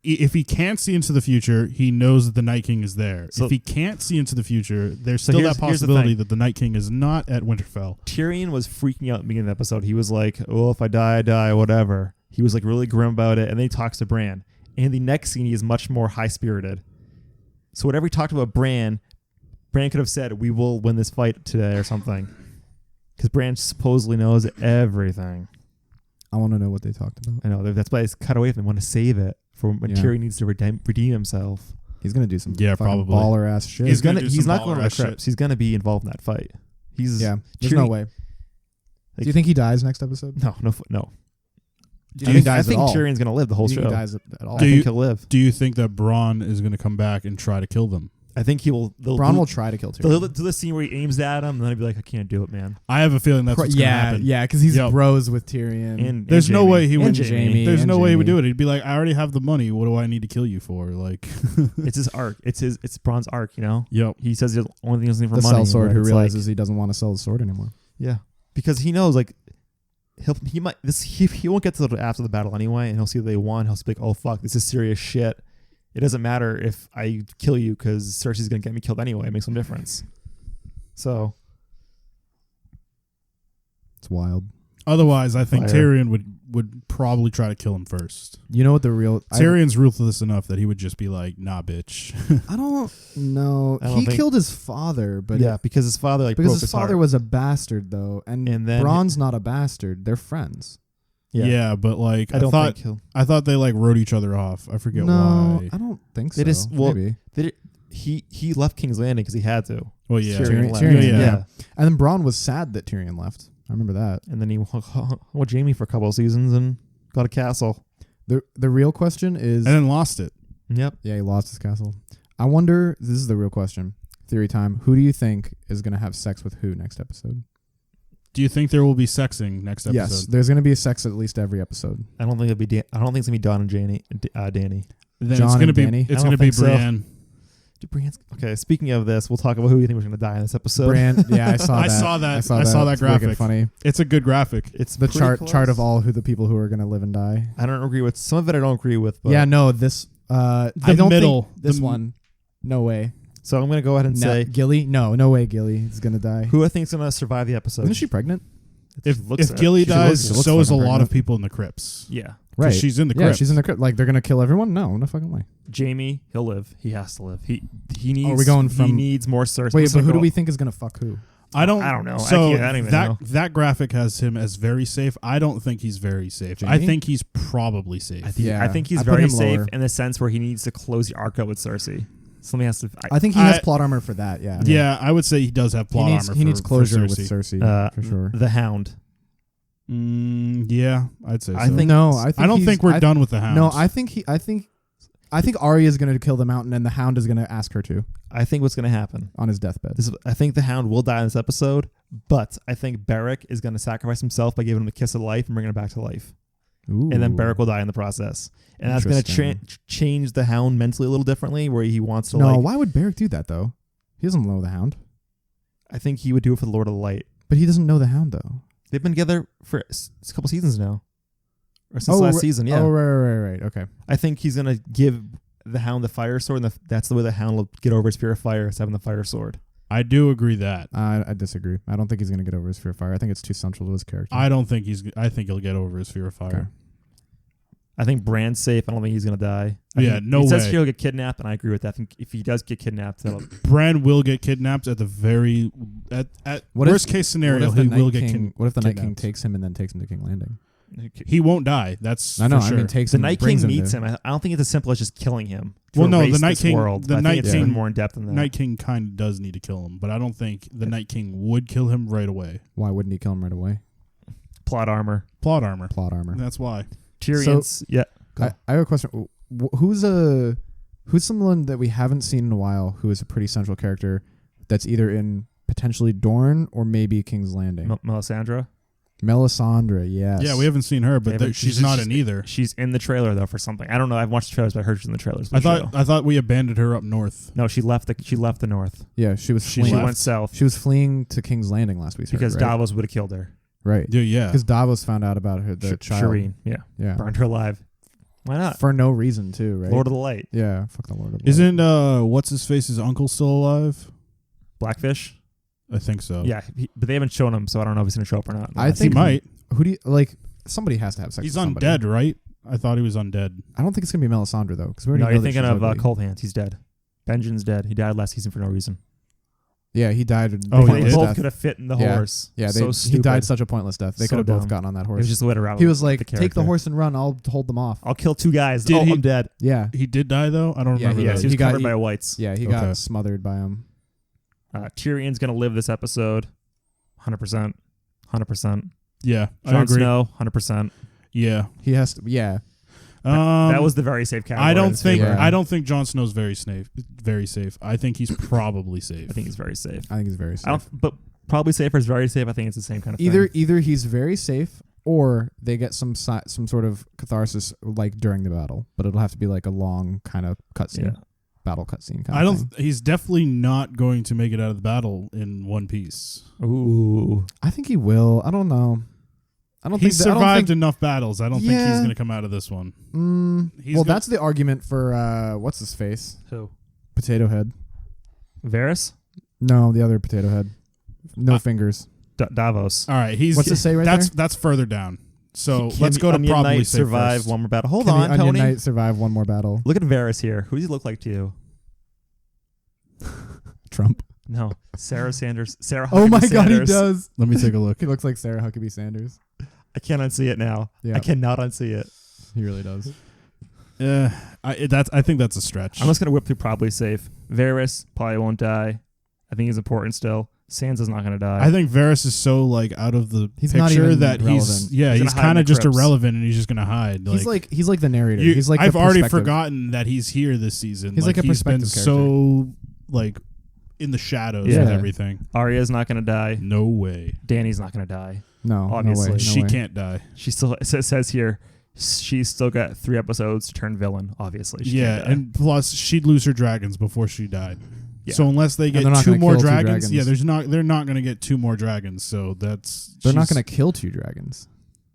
if he can't see into the future, he knows that the Night King is there. So- if he can't see into the future, there's So still here's- that here's the possibility thing. that the Night King is not at Winterfell. Tyrion was freaking out at the beginning of the episode. He was like, "Oh, if I die, whatever." He was like really grim about it, and then he talks to Bran. And the next scene, he is much more high spirited. So whatever he talked about Bran could have said, "We will win this fight today" or something, because Bran supposedly knows everything. I want to know what they talked about. I know that's why it's cut away from him. Want to save it for when Yeah. Tyrion needs to redeem himself. He's gonna do some Yeah, fucking probably. baller ass shit. He's gonna do He's some not going to the baller-ass shit. crypts. He's going to be involved in that fight. He's yeah, there's Tyrion- no way. Like- Do you think he dies next episode? No. Do you think I he dies think at all? Tyrion's going to live the whole Do you think show. he dies at all? I Do think you- he'll live. Do you think that Bronn is going to come back and try to kill them? I think he will. Bronn will try to kill They'll Tyrion. do the scene where he aims at him, and then he'll be like, "I can't do it, man." I have a feeling that's what's going to happen. Yeah, because he's Yep. bros with Tyrion. And There's no Jaime. way he And would. Jaime. There's and no way he would Jaime. do it. He'd be like, I already have the money. What do I need to kill you for? Like, It's his arc. It's Bronn's arc. You know. yep. He says the only thing he's looking the for money. sellsword but who it's realizes like, he doesn't want to sell the sword anymore. yeah, because he knows like he won't get to after the battle anyway, and he'll see that they won. He'll be like, "Oh fuck, this is serious shit. It doesn't matter if I kill you because Cersei's gonna get me killed anyway. It makes no difference." So It's wild. Otherwise, I think Fire. Tyrion would probably try to kill him first. You know what the real Tyrion's ruthless enough that he would just be like, "Nah, bitch." I don't know. I don't He think- killed his father, but yeah, because his father like because broke his father heart. was a bastard though, and then Bronn's not a bastard. They're friends. Yeah, but like I don't thought think he'll. I thought they like wrote each other off. I forget No, why. I don't think so. They just- well, Maybe. He left King's Landing because he had to. Well, yeah. Tyrion- left. Tyrion, yeah. yeah. And then Bronn was sad that Tyrion left. I remember that. And then he went Jamie for a couple of seasons and got a castle. The real question is, And then lost it. Yep. yeah, he lost his castle. I wonder. This is the real question. Theory time. Who do you think is going to have sex with who next episode? Do you think there will be sexing next episode? Yes, there's going to be a sex at least every episode. I don't think it'll be. I don't think it's gonna be Don and Danny. Then John it's gonna and be Danny? it's I gonna don't be think so. Brienne. Okay. Speaking of this, we'll talk about who you think was gonna die in this episode. Bran, yeah, I saw I that. saw that. I saw I that. saw that It's wicked graphic. Funny. It's a good graphic. It's The pretty chart close. of all who the people who are going to live and die. I don't agree with some of it. I don't agree with. But Yeah, no, this. I The don't middle. think this The- one. No way. So I'm gonna go ahead and say Gilly. No way. Gilly is going to die. who I think is gonna survive the episode. Isn't she pregnant? It If looks it. Gilly She dies, looks it. looks so is a fucking lot of pregnant. people in the crypts. Yeah. Right. She's in the Yeah, crypt. she's in the crypt. Like they're going to kill everyone? No fucking way. Jamie, he'll live. He has to live. He needs. Are we going He from- needs more Cersei. Wait, He's but gonna who do go- we think is going to fuck who? I don't know. So I don't even know. that graphic has him as very safe. I don't think he's very safe. Jamie? I think he's probably safe. Yeah, I think he's I put very him safe lower. in the sense where he needs to close the arc out with Cersei. Something has to. I think he has I- plot armor for that, yeah. Yeah, I would say he does have plot armor. He needs for closure with Cersei. Cersei, for sure. The Hound. Yeah, I'd say. I so. think- No, I don't think we're done with the Hound. No, I think Arya is going to kill the Mountain, and the Hound is going to ask her to I think what's going to happen. on his deathbed. I think the Hound will die in this episode, but I think Beric is going to sacrifice himself by giving him a kiss of life and bringing him back to life. Ooh. and then Beric will die in the process. And that's going to Interesting. change the Hound mentally a little differently, where he wants to No, why would Beric do that though? He doesn't know the Hound. I think he would do it for the Lord of the Light. But he doesn't know the Hound though. They've been together for a couple seasons now, or since last season. Yeah. Oh, right. Okay. I think he's going to give the Hound the fire sword, and that's the way the Hound will get over his fear of fire, is having the fire sword. I do agree that. I disagree. I don't think he's going to get over his fear of fire. I think it's too central to his character. I don't think I think he'll get over his fear of fire. Okay. I think Bran's safe. I don't think he's going to die. Yeah, no He says way. he'll get kidnapped, and I agree with that. I think if he does get kidnapped, that'll... Bran will get kidnapped at worst case scenario. He will get kidnapped. What if the Night King takes him and then takes him to King Landing? He won't die. That's I know. for sure. I mean, takes The him. Night brings King him meets to- him. I don't think it's as simple as just killing him. to Well, no, the erase Night this King- World. the I Night think it's King- even more in depth than that. Night King kind of does need to kill him, but I don't think the Night King would kill him right away. Why wouldn't he kill him right away? Plot armor. Plot armor. Plot armor. That's why. Tyrion's... yeah. I have a question. Who's someone that we haven't seen in a while who is a pretty central character that's either in potentially Dorne or maybe King's Landing? Melisandre. Melisandre, yes. Yeah, we haven't seen her, but she's not in either. She's in the trailer though for something. I don't know. I've watched the trailers, but I heard she's in the trailers. I thought we abandoned her up north. No, she left the north. Yeah, she was She fleeing. went south She was fleeing to King's Landing last week because right? Davos would have killed her. Right. Yeah. Because Davos found out about her, the child. Shireen, yeah, burned her alive. Why not? For no reason too, right? Lord of the Light. Yeah, fuck the Lord of the Light. Isn't what's his face's uncle still alive? Blackfish. I think so. Yeah, but they haven't shown him, so I don't know if he's gonna show up or not. I He think might. Who do you like? Somebody has to have sex. He's with somebody. undead, right? I thought he was undead. I don't think it's gonna be Melisandre though, because we already No, know you're that thinking she's of ugly. Cold Hands. He's dead. Benjen's dead. He died last season for no reason. Yeah, he died. Oh, he They did? both could have fit in the horse. Yeah, so he stupid. died such a pointless death. They So could have both dumb. gotten on that It horse. was just the way to rattle. He was like, "Take the character. horse and run. I'll hold them off." I'll kill two guys. Did he- I'm dead. Yeah, He did die though. I don't Yeah, remember. he that. Yes, he was He got- covered he- by whites. yeah, he Okay. got smothered by him. Tyrion's gonna live this episode. 100%. 100%. Yeah, I Jon agree. Snow. 100%. Yeah. He has to. Yeah, That was the very safe category. I don't That's think. favorite. Yeah. I don't think Jon Snow's very safe. Very safe. I think he's probably safe. I think he's very safe. I think he's very safe. I don't. But probably safer is very safe. I think it's the same kind of Either thing. he's very safe, or they get some sort of catharsis like during the battle, but it'll have to be like a long kind of cutscene, Yeah. battle cutscene kind I of don't. thing. He's definitely not going to make it out of the battle in one piece. Ooh. I think he will. I don't know. I don't He think that- I don't survived think- enough battles. I don't think he's Yeah. going to come out of this one. He's well, go- that's the argument for what's his face? Who? Potato Head. Varys. No, the other Potato Head. No fingers. Davos. All right. He's What's it say right That's further down. So Can let's the go to Onion probably Knight safe survive first. one more battle. Hold Can on, the Onion Tony. Knight survive one more battle? Look at Varys here. Who does he look like to you? Trump. No, Sarah Sanders. Sarah. Oh my Huckabee God, he Sanders. does. Let me take a look. He looks like Sarah Huckabee Sanders. I can't unsee it now. Yeah. I cannot unsee it. He really does. I think that's a stretch. I'm just gonna whip through probably safe. Varys probably won't die. I think he's important still. Sansa's not gonna die. I think Varys is so like out of the He's not picture even that relevant. he's He's gonna hide in kind the of just crypts. irrelevant and he's just gonna hide. He's like the narrator. You- He's like I've the already perspective. forgotten that he's here this season. He's like a he's been perspective so like in the shadows Yeah. with everything. Arya's not gonna die. No way. Dany's not gonna die. No, Obviously. no way. No She way. can't die. She still it says here she's still got 3 episodes to turn villain. Obviously, she Yeah, can't die. and plus she'd lose her dragons before she died. Yeah. So unless they get they're not 2 gonna more kill two dragons, dragons. they're not going to get 2 more dragons. So They're not going to kill 2 dragons.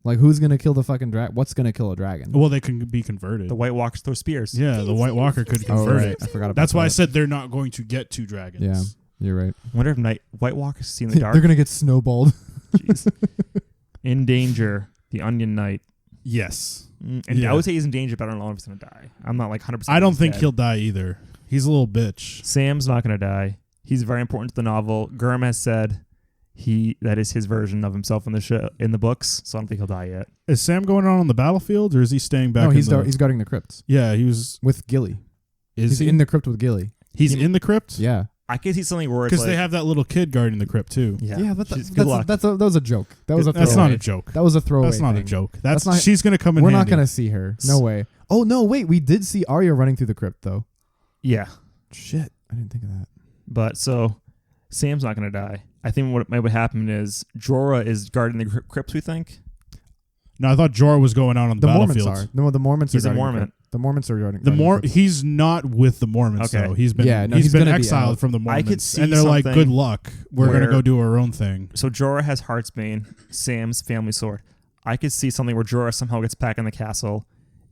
Like, who's going to kill the fucking dragon? What's going to kill a dragon? Well, they can be converted. the White Walkers throw spears. Yeah, the White Walker could Oh, convert right. it. I forgot about That's why I that. said they're not going to get 2 dragons. Yeah, you're right. I wonder if White Walkers see in the dark. They're going to get snowballed. Jeez. In danger, the Onion Knight. Yes. And Yeah. I would say he's in danger, but I don't know if he's gonna die. I'm not like 100%. I don't he's think dead. he'll die either. He's a little bitch. Sam's not gonna die. He's very important to the novel. Gurm has said that is his version of himself in the show in the books, so I don't think he'll die yet. Is Sam going on the battlefield or is he staying back? No, he's in he's guarding the crypts Yeah, he was. with Gilly. Is He's he in the crypt with Gilly. He's in the crypt. Yeah. I can see something where it's Because like, they have that little kid guarding the crypt too. yeah, But she's- good luck. that was a joke. That was a That's throwaway. not a joke. That was a throwaway. That's not a thing. joke. That's not- she's gonna come in. We're not handy. going to see her. No way. Oh, no, wait. We did see Arya running through the crypt, though. yeah. Shit. I didn't think of that. But so Sam's not gonna die. I think what might happen is Jorah is guarding the crypts. We think. No, I thought Jorah was going out on the Mormons battlefield. are. No, the Mormons He's are a guarding Mormon. The Mormons are guarding. He's not with the Mormons Okay. though. He's been he's been gonna be exiled out. from the I Mormons. could see and they're like, something good luck. We're gonna where- go do our own thing. So Jorah has Heartsbane, Sam's family sword. I could see something where Jorah somehow gets back in the castle,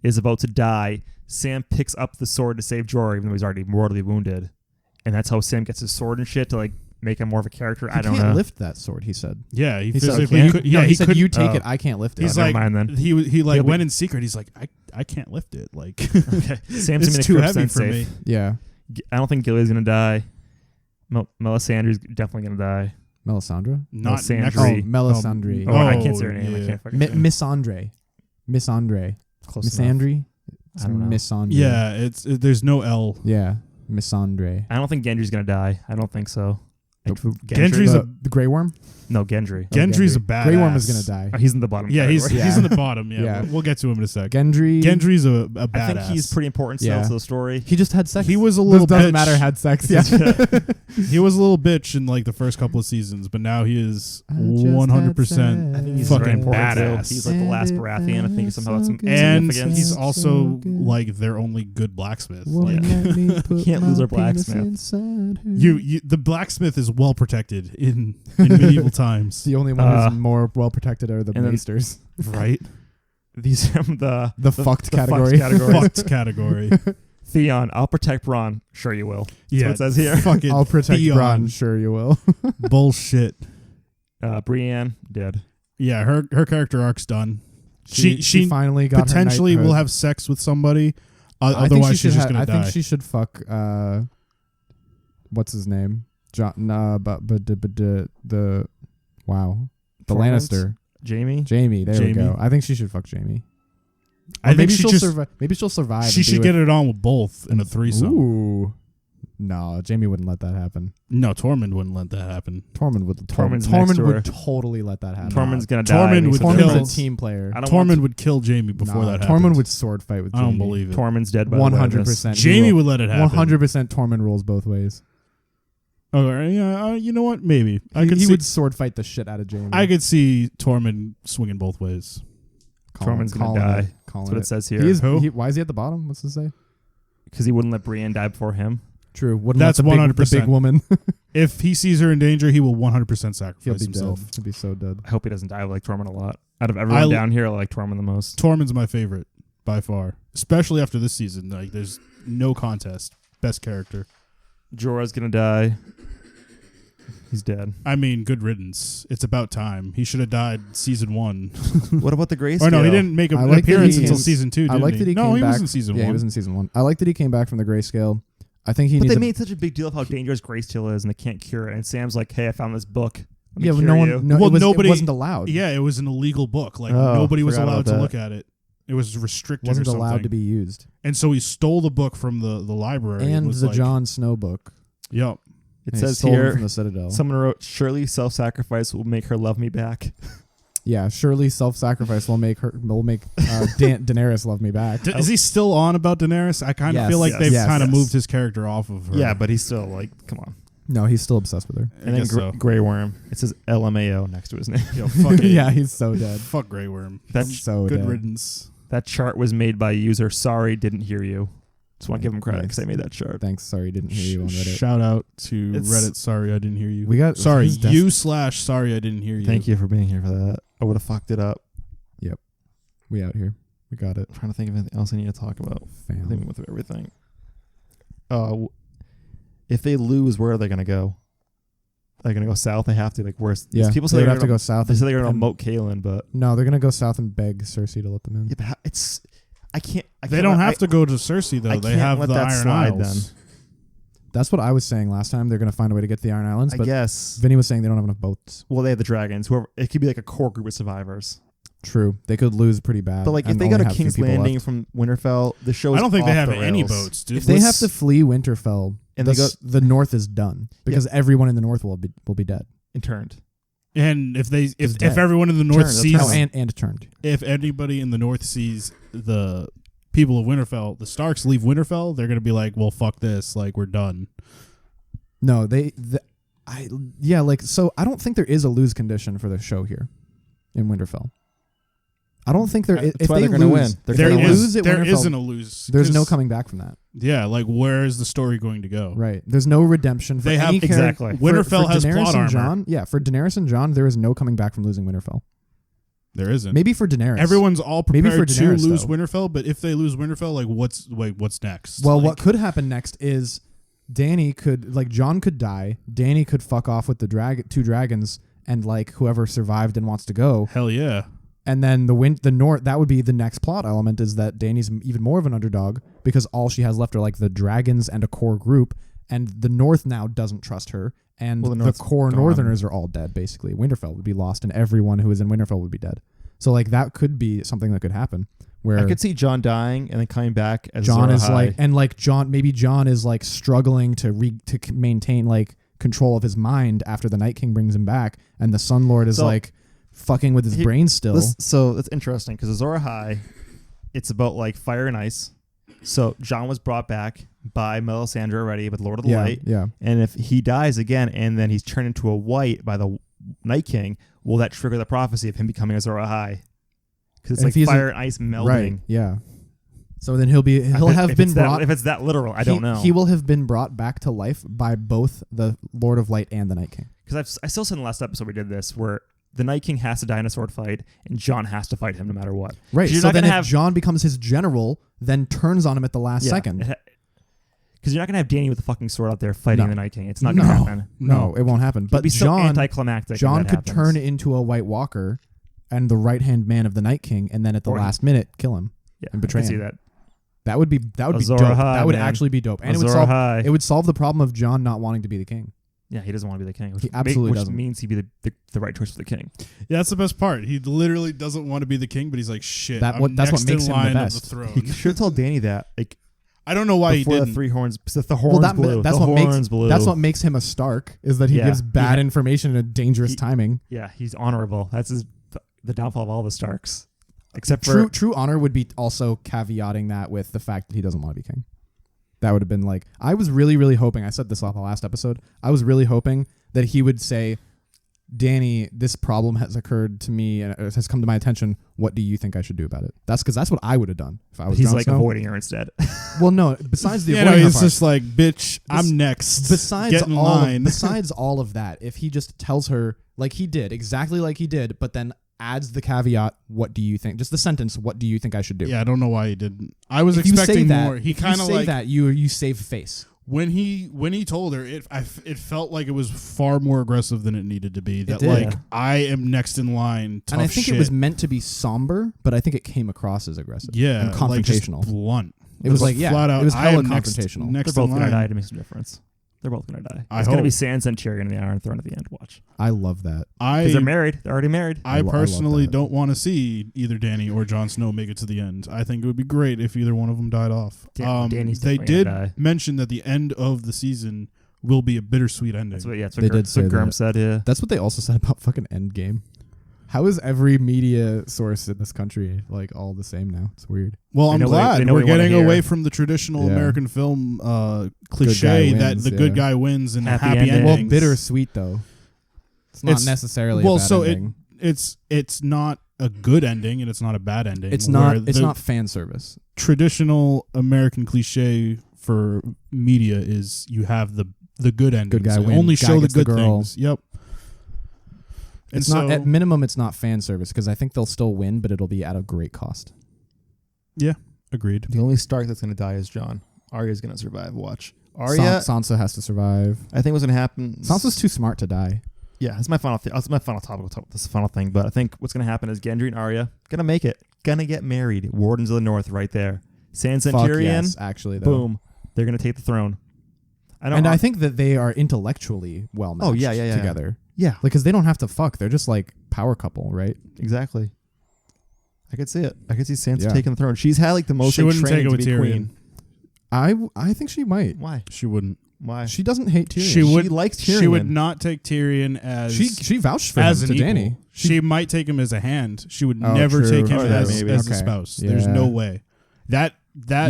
is about to die. Sam picks up the sword to save Jorah, even though he's already mortally wounded, and that's how Sam gets his sword and shit to like make him more of a character. I don't can't know. lift that sword. He said. Yeah, he He said, physically can't? could. No, Yeah, he said couldn't- you take oh. it. I can't lift it. He's never like mind then. he like He'll be- went in secret. He's like, I can't lift it. Like Okay. Sam's it's gonna too be heavy crypt for safe. me. yeah, I don't think Gilead's gonna die. Melisandre's definitely gonna die. Melisandre. Not Melisandre. next. Oh, Three. Melisandre. Oh, I can't say her name. I yeah. can't fucking say it. Miss Andre. Miss Andre. Close Miss enough. Andre. I don't know. Miss Andre. Yeah, there's no L. Yeah. Miss Andre. I don't think Gendry's gonna die. I don't think so. Gendry's The Grey Worm. no Gendry. Gendry's a badass. Grey Worm is gonna die. Oh, he's in the bottom. Yeah, he's category. Yeah. in the bottom. Yeah, Yeah. We'll get to him in a sec. Gendry. Gendry's a badass. I think he's pretty important still Yeah. to the story. He just had sex. He was a This little doesn't bitch. matter. Had sex. Yeah. He was a little bitch in like the first couple of seasons, but now he is I just 100% had I think he's fucking very important too. badass. He's like the last Baratheon. I think somehow that's some and significance. he's also So good. like their only good blacksmith. Woman, Like, let me put Can't lose my our blacksmith. penis inside her. you the blacksmith is well protected in medieval times, The only one who's more well protected are the and then- maesters. right? These the The fucked the category. Fucked category. Theon, I'll protect Bronn. Sure you will. Yeah, what it says here. Fucking I'll protect Theon. Bronn. Sure you will. Bullshit. Brienne dead. Yeah, her character arc's done. She finally got potentially her will knighthood. have sex with somebody. I think Otherwise, she she's should just gonna I die. think she should fuck. What's his name? John. Nah, but the wow, the Tormund? Lannister. Jamie. Jamie. There we Jamie. go. I think she should fuck Jamie. I Or think maybe she she'll just survive. Maybe she'll survive. she and should do get it on with both in a it. threesome. Ooh. No, Jamie wouldn't let that happen. No, Tormund wouldn't let that happen. Tormund would. Tormund's next Tormund to would her. totally let that happen. Tormund's gonna die. Tormund and he's would gonna kill- die. Tormund's a team player. I don't Tormund want would kill Jamie before that happened. Tormund would sword fight with I Jamie. don't believe it. Tormund's dead by the way of this. 100%. Jamie would let it happen. 100% Tormund rules both ways. Oh, yeah. You know what? Maybe I could He see. would sword fight the shit out of Jamie. I could see Tormund swinging both ways. Tormund's gonna die. That's what it says here. Why is he at the bottom? What's it say? Because he wouldn't let Brienne die before him. True. Wouldn't That's let the big 100%. woman. If he sees her in danger, he will 100% He'll sacrifice be himself. dead. He'll be so dead. I hope he doesn't die. I like Tormund a lot. Out of everyone down here, I like Tormund the most. Tormund's my favorite by far, especially after this season. Like, there's no contest. Best character. Jorah's gonna die. He's dead. I mean, good riddance. It's about time. He should have died season 1. What about the grayscale? Or no, he didn't make I an like that appearance he until came- season 2. I Didn't like he? that he No, came he back. was in season 1. Yeah, he was in season 1. I like that he came back from the grayscale. I think he But needs they to. made such a big deal of how dangerous grayscale is, and they can't cure it. And Sam's like, "Hey, I found this book. Let me Yeah, but cure no you." one. No, Well, it nobody- wasn't allowed. Yeah, it was an illegal book. Like, Oh, nobody was forgot allowed about to that. look at it. It was restricted Wasn't or something. allowed to be used. And so he stole the book from the library. And was the like, Jon Snow book. Yep. It And he says stole them here, from the Citadel. someone wrote, "Surely self-sacrifice will make her love me back." Yeah, surely self-sacrifice will make Daenerys love me back. Is he still on about Daenerys? I kind of Yes. feel like Yes. they've Yes. kind of Yes. moved his character off of her. Yeah, but he's still like, come on. No, he's still obsessed with her. And then guess so. Grey Worm. It says LMAO next to his name. Yo, fuck it. Yeah, he's so dead. Fuck Grey Worm. That's So Good dead. riddance. That chart was made by user. Sorry, didn't hear you. Just want to give him credit Nice. because I made that chart. Thanks. Sorry, didn't hear you on Reddit. Shout out to It's- Reddit. Sorry, I didn't hear you. We got Sorry, his death- Sorry, I didn't hear you. Thank you for being here for that. I would have fucked it up. We out here. We got it. I'm trying to think of anything else I need to talk about. I think we Fam. went through everything. If they lose, where are they going to go? Are they going to go south? They have to. Like, where's Yeah, people say they they're have to gonna, go south. They say they're going to and- moat Kalen, but No, they're gonna go south and beg Cersei to let them in. yeah, but it's. I can't. They don't have to go to Cersei, though. I They can't have let the that Iron slide, Isles. That's what I was saying last time. They're gonna find a way to get to the Iron Islands, I but guess. Vinny was saying they don't have enough boats. Well, they have the dragons. Whoever it could be like a core group of survivors. True, they could lose pretty bad. But like, if and they only go to have a few King's people Landing left. from Winterfell, the show. I don't think they off have the any rails. boats, dude. if they have to flee Winterfell, And they the North is done because everyone in the North will be dead. and turned. And if dead. everyone in the North Turn, sees, they'll Oh, and turned. if anybody in the North sees the people of Winterfell, the Starks leave Winterfell, they're gonna be like, well, fuck this, like we're done. No, so I don't think there is a lose condition for the show here in Winterfell. I don't think they're. That's If why they they're gonna lose, win. They're if they gonna win. lose at There Winterfell, isn't a lose. there's no 'cause- coming back from that. Yeah, like where is the story going to go? Right. There's no redemption for They have- any character. Exactly. Winterfell has Daenerys plot and armor. Jon, yeah, for Daenerys and Jon, there is no coming back from losing Winterfell. There isn't. Maybe for Daenerys. Everyone's all Maybe prepared for to Daenerys, lose though. Winterfell, but if they lose Winterfell, like what's next? Well, Like, what could happen next is Dany could, like, Jon could die. Dany could fuck off with the two dragons, and like whoever survived and wants to go. Hell yeah. And then the North, that would be the next plot element, is that Dany's even more of an underdog because all she has left are like the dragons and a core group, and the North now doesn't trust her, and Well, the the North's core gone. Northerners are all dead basically. Winterfell would be lost, and everyone who is in Winterfell would be dead. So like that could be something that could happen, where I could see Jon dying and then coming back as Jon Azor is Ahai. like, and like maybe Jon is like struggling to maintain like control of his mind after the Night King brings him back, and the Sun Lord is So, like fucking with his brain still. So that's interesting because Azor Ahai, it's about like fire and ice. So Jon was brought back by Melisandre already with Lord of the Light. Yeah. And if he dies again and then he's turned into a white by the Night King, will that trigger the prophecy of him becoming Azor Ahai? Because it's And like if he's fire and ice melding. Right. Yeah. So then he'll have If been it's that- brought. if it's that literal, I don't know. He will have been brought back to life by both the Lord of Light and the Night King. Because I still said in the last episode we did this where the Night King has to die in a sword fight and Jon has to fight him no matter what. Right. 'Cause you're So not then gonna if Jon becomes his general, then turns on him at the last second. Because you're not going to have Dany with the fucking sword out there fighting No. the Night King. It's not going to happen. No, it won't happen. It'd But be so Jon anticlimactic. if that could happens. turn into a White Walker and the right hand man of the Night King, and then at the Or he- last minute kill him. Yeah, and betray I can see him. that. That would be Azor dope. Ahai, That would man. actually be dope, and Azor Ahai. it would solve the problem of Jon not wanting to be the king. Yeah, he doesn't want to be the king. Which He absolutely which doesn't. means he'd be the right choice for the king. Yeah, that's the best part. He literally doesn't want to be the king, but he's like, shit. That's I'm what next makes in him the line best. Of the throne. He should have told Dany that. Like I don't know why he before the didn't. three horns. The horns blew. That's the what horns makes blew. that's what makes him a Stark, is that he Yeah. gives bad He- information at dangerous he- timing. Yeah, he's honorable. That's the downfall of all the Starks, except for True honor would be also caveating that with the fact that he doesn't want to be king. That would have been like, I was really, really hoping, I said this on the last episode, I was really hoping that he would say, Dany, this problem has occurred to me and it has come to my attention. What do you think I should do about it? That's because that's what I would have done if I was he's Jon like Snow. avoiding her instead. Well, no, besides the Yeah, no, avoiding he's her part, just like, bitch, I'm next. besides Get in all line. besides all of that, if he just tells her like he did, exactly like he did, but then adds the caveat, what do you think? Just the sentence, what do you think I should do? Yeah, I don't know why he didn't. I was If you say expecting that, more. He if you kind of say like that, you save face. when he told her, it felt like it was far more aggressive than it needed to be. That did. like Yeah. I am next in line. Tough And I think shit. it was meant to be somber, but I think it came across as aggressive. yeah, and like just confrontational. blunt. It was Just like, yeah, flat out. it was I hella am next- confrontational. Next They're both in going to line. die to make some difference. They're both going to die. I It's going to be hope. Sansa and Tyrion in the Iron Throne at the end. Watch. I love that. Because they're married. They're already married. I I love personally that. don't want to see either Dany or Jon Snow make it to the end. I think it would be great if either one of them died off. Dany's They definitely did gonna die. mention that the end of the season will be a bittersweet ending. That's what They did say Gurm that. said. Yeah. That's what they also said about fucking Endgame. How is every media source in this country like all the same now? It's weird. Well, They I'm know what they- glad they know we're what we wanna getting hear. away from the traditional Yeah. American film cliche that wins, the yeah. good guy wins and Happy happy ending. Well, endings. bittersweet though. It's not It's- necessarily well, a bad so ending. it's not a good ending and it's not a bad ending. It's where not. It's the not fan service. traditional American cliche for media is you have the good endings. Good guy You wins, only guy show the gets the good girl. things. Yep. And It's not so- at minimum. It's not fan service because I think they'll still win, but it'll be at a great cost. Agreed. The only Stark that's going to die is Jon. Arya's going to survive. Watch. Arya, Sansa has to survive. I think what's going to happen. Sansa's too smart to die. Yeah, that's my final. That's my final topic. This is the final thing. But I think what's going to happen is Gendry and Arya gonna make it. Gonna get married. Wardens of the North, right there. Sansa and Fuck Tyrion. yes, actually, though. Boom. They're gonna take the throne. I think that they are intellectually well matched yeah. together. Yeah, Because they don't have to fuck. They're just like power couple, right? exactly. I could see it. I could see Sansa Yeah. taking the throne. She's had like the most She like, wouldn't take training it to with be Tyrion. queen. I think she might. Why? She wouldn't. Why? She doesn't hate Tyrion. She would. She likes Tyrion. She would not take Tyrion as She vouched for him as to an equal. Danny. She might take him as a hand. She would Oh, never true. take him Oh, yeah, as maybe. a Okay. spouse. There's Yeah. no way. That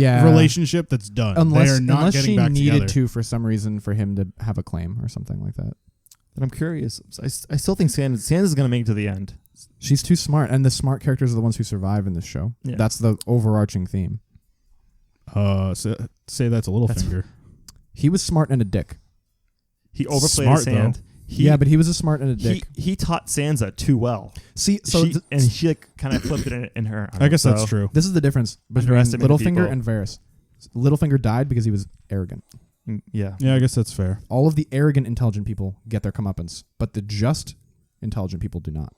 Yeah. relationship that's done. They Unless are not getting she back needed together. to for some reason for him to have a claim or something like that. But I'm curious. I still think Sansa's gonna make it to the end. She's too smart, and the smart characters are the ones who survive in this show. Yeah. That's the overarching theme. Say that's a Littlefinger. He was smart and a dick. He overplayed Smart, his hand. though. Yeah, but he was a smart and a dick. He taught Sansa too well. See, so she like kind of flipped it in her. I guess that's true. this is the difference between Underestimated Littlefinger people. and Varys. Littlefinger died because he was arrogant. Yeah. Yeah, I guess that's fair. All of the arrogant, intelligent people get their comeuppance, but the just, intelligent people do not.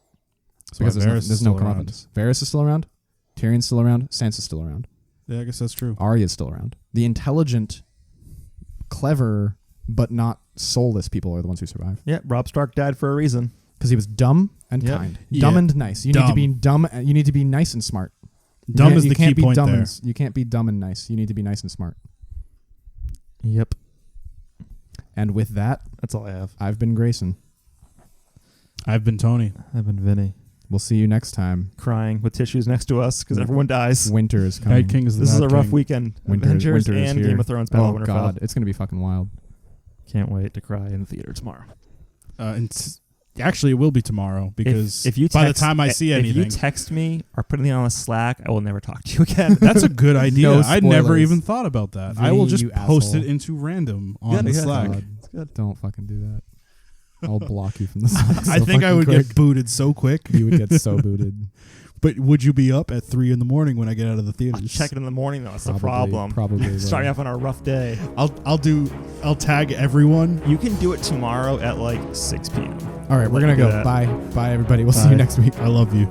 Because there's no comeuppance. Varys is still around. Tyrion's still around. Sansa's still around. Yeah, I guess that's true. Arya's still around. The intelligent, clever, but not soulless people are the ones who survive. Yeah. Robb Stark died for a reason. Because he was dumb and Yep. kind. Yeah. Dumb and nice. You need to Dumb. be dumb. You need to be nice and smart. Dumb is You the can't key be point dumb there. You can't be dumb and nice. You need to be nice and smart. Yep. And with that, That's all I have. I've been Grayson. I've been Tony. I've been Vinny. We'll see you next time. Crying with tissues next to us because everyone dies. Winter is coming. Night King is the This is Mad a rough King. weekend. Winter Avengers is and here. Game of Thrones Battle Oh of Winterfell. God, it's gonna be fucking wild. Can't wait to cry in the theater tomorrow. Actually, it will be tomorrow because if you by the text- time I see anything, if you text me or put anything on a Slack, I will never talk to you again. that's a good idea. No I never spoilers. even thought about that. I Vinny, will just you post asshole. it into random on Good, the yeah. Slack. God, It's good. don't fucking do that. I'll block you from the Slack. I so think I fucking would quick. get booted so quick. You would get so booted. But would you be up at 3 a.m. when I get out of the I'll theaters? check it in the morning though. That's the Probably- problem. Probably. Starting off on a rough day. I'll tag everyone. You can do it tomorrow at like 6 p.m. All right, we're Let gonna me do go. that. Bye. Bye, everybody. We'll see Bye. you next week. I love you.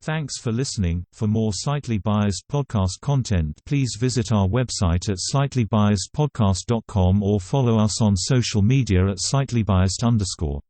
Thanks for listening. For more Slightly Biased podcast content, please visit our website at slightlybiasedpodcast.com or follow us on social media at slightlybiased_.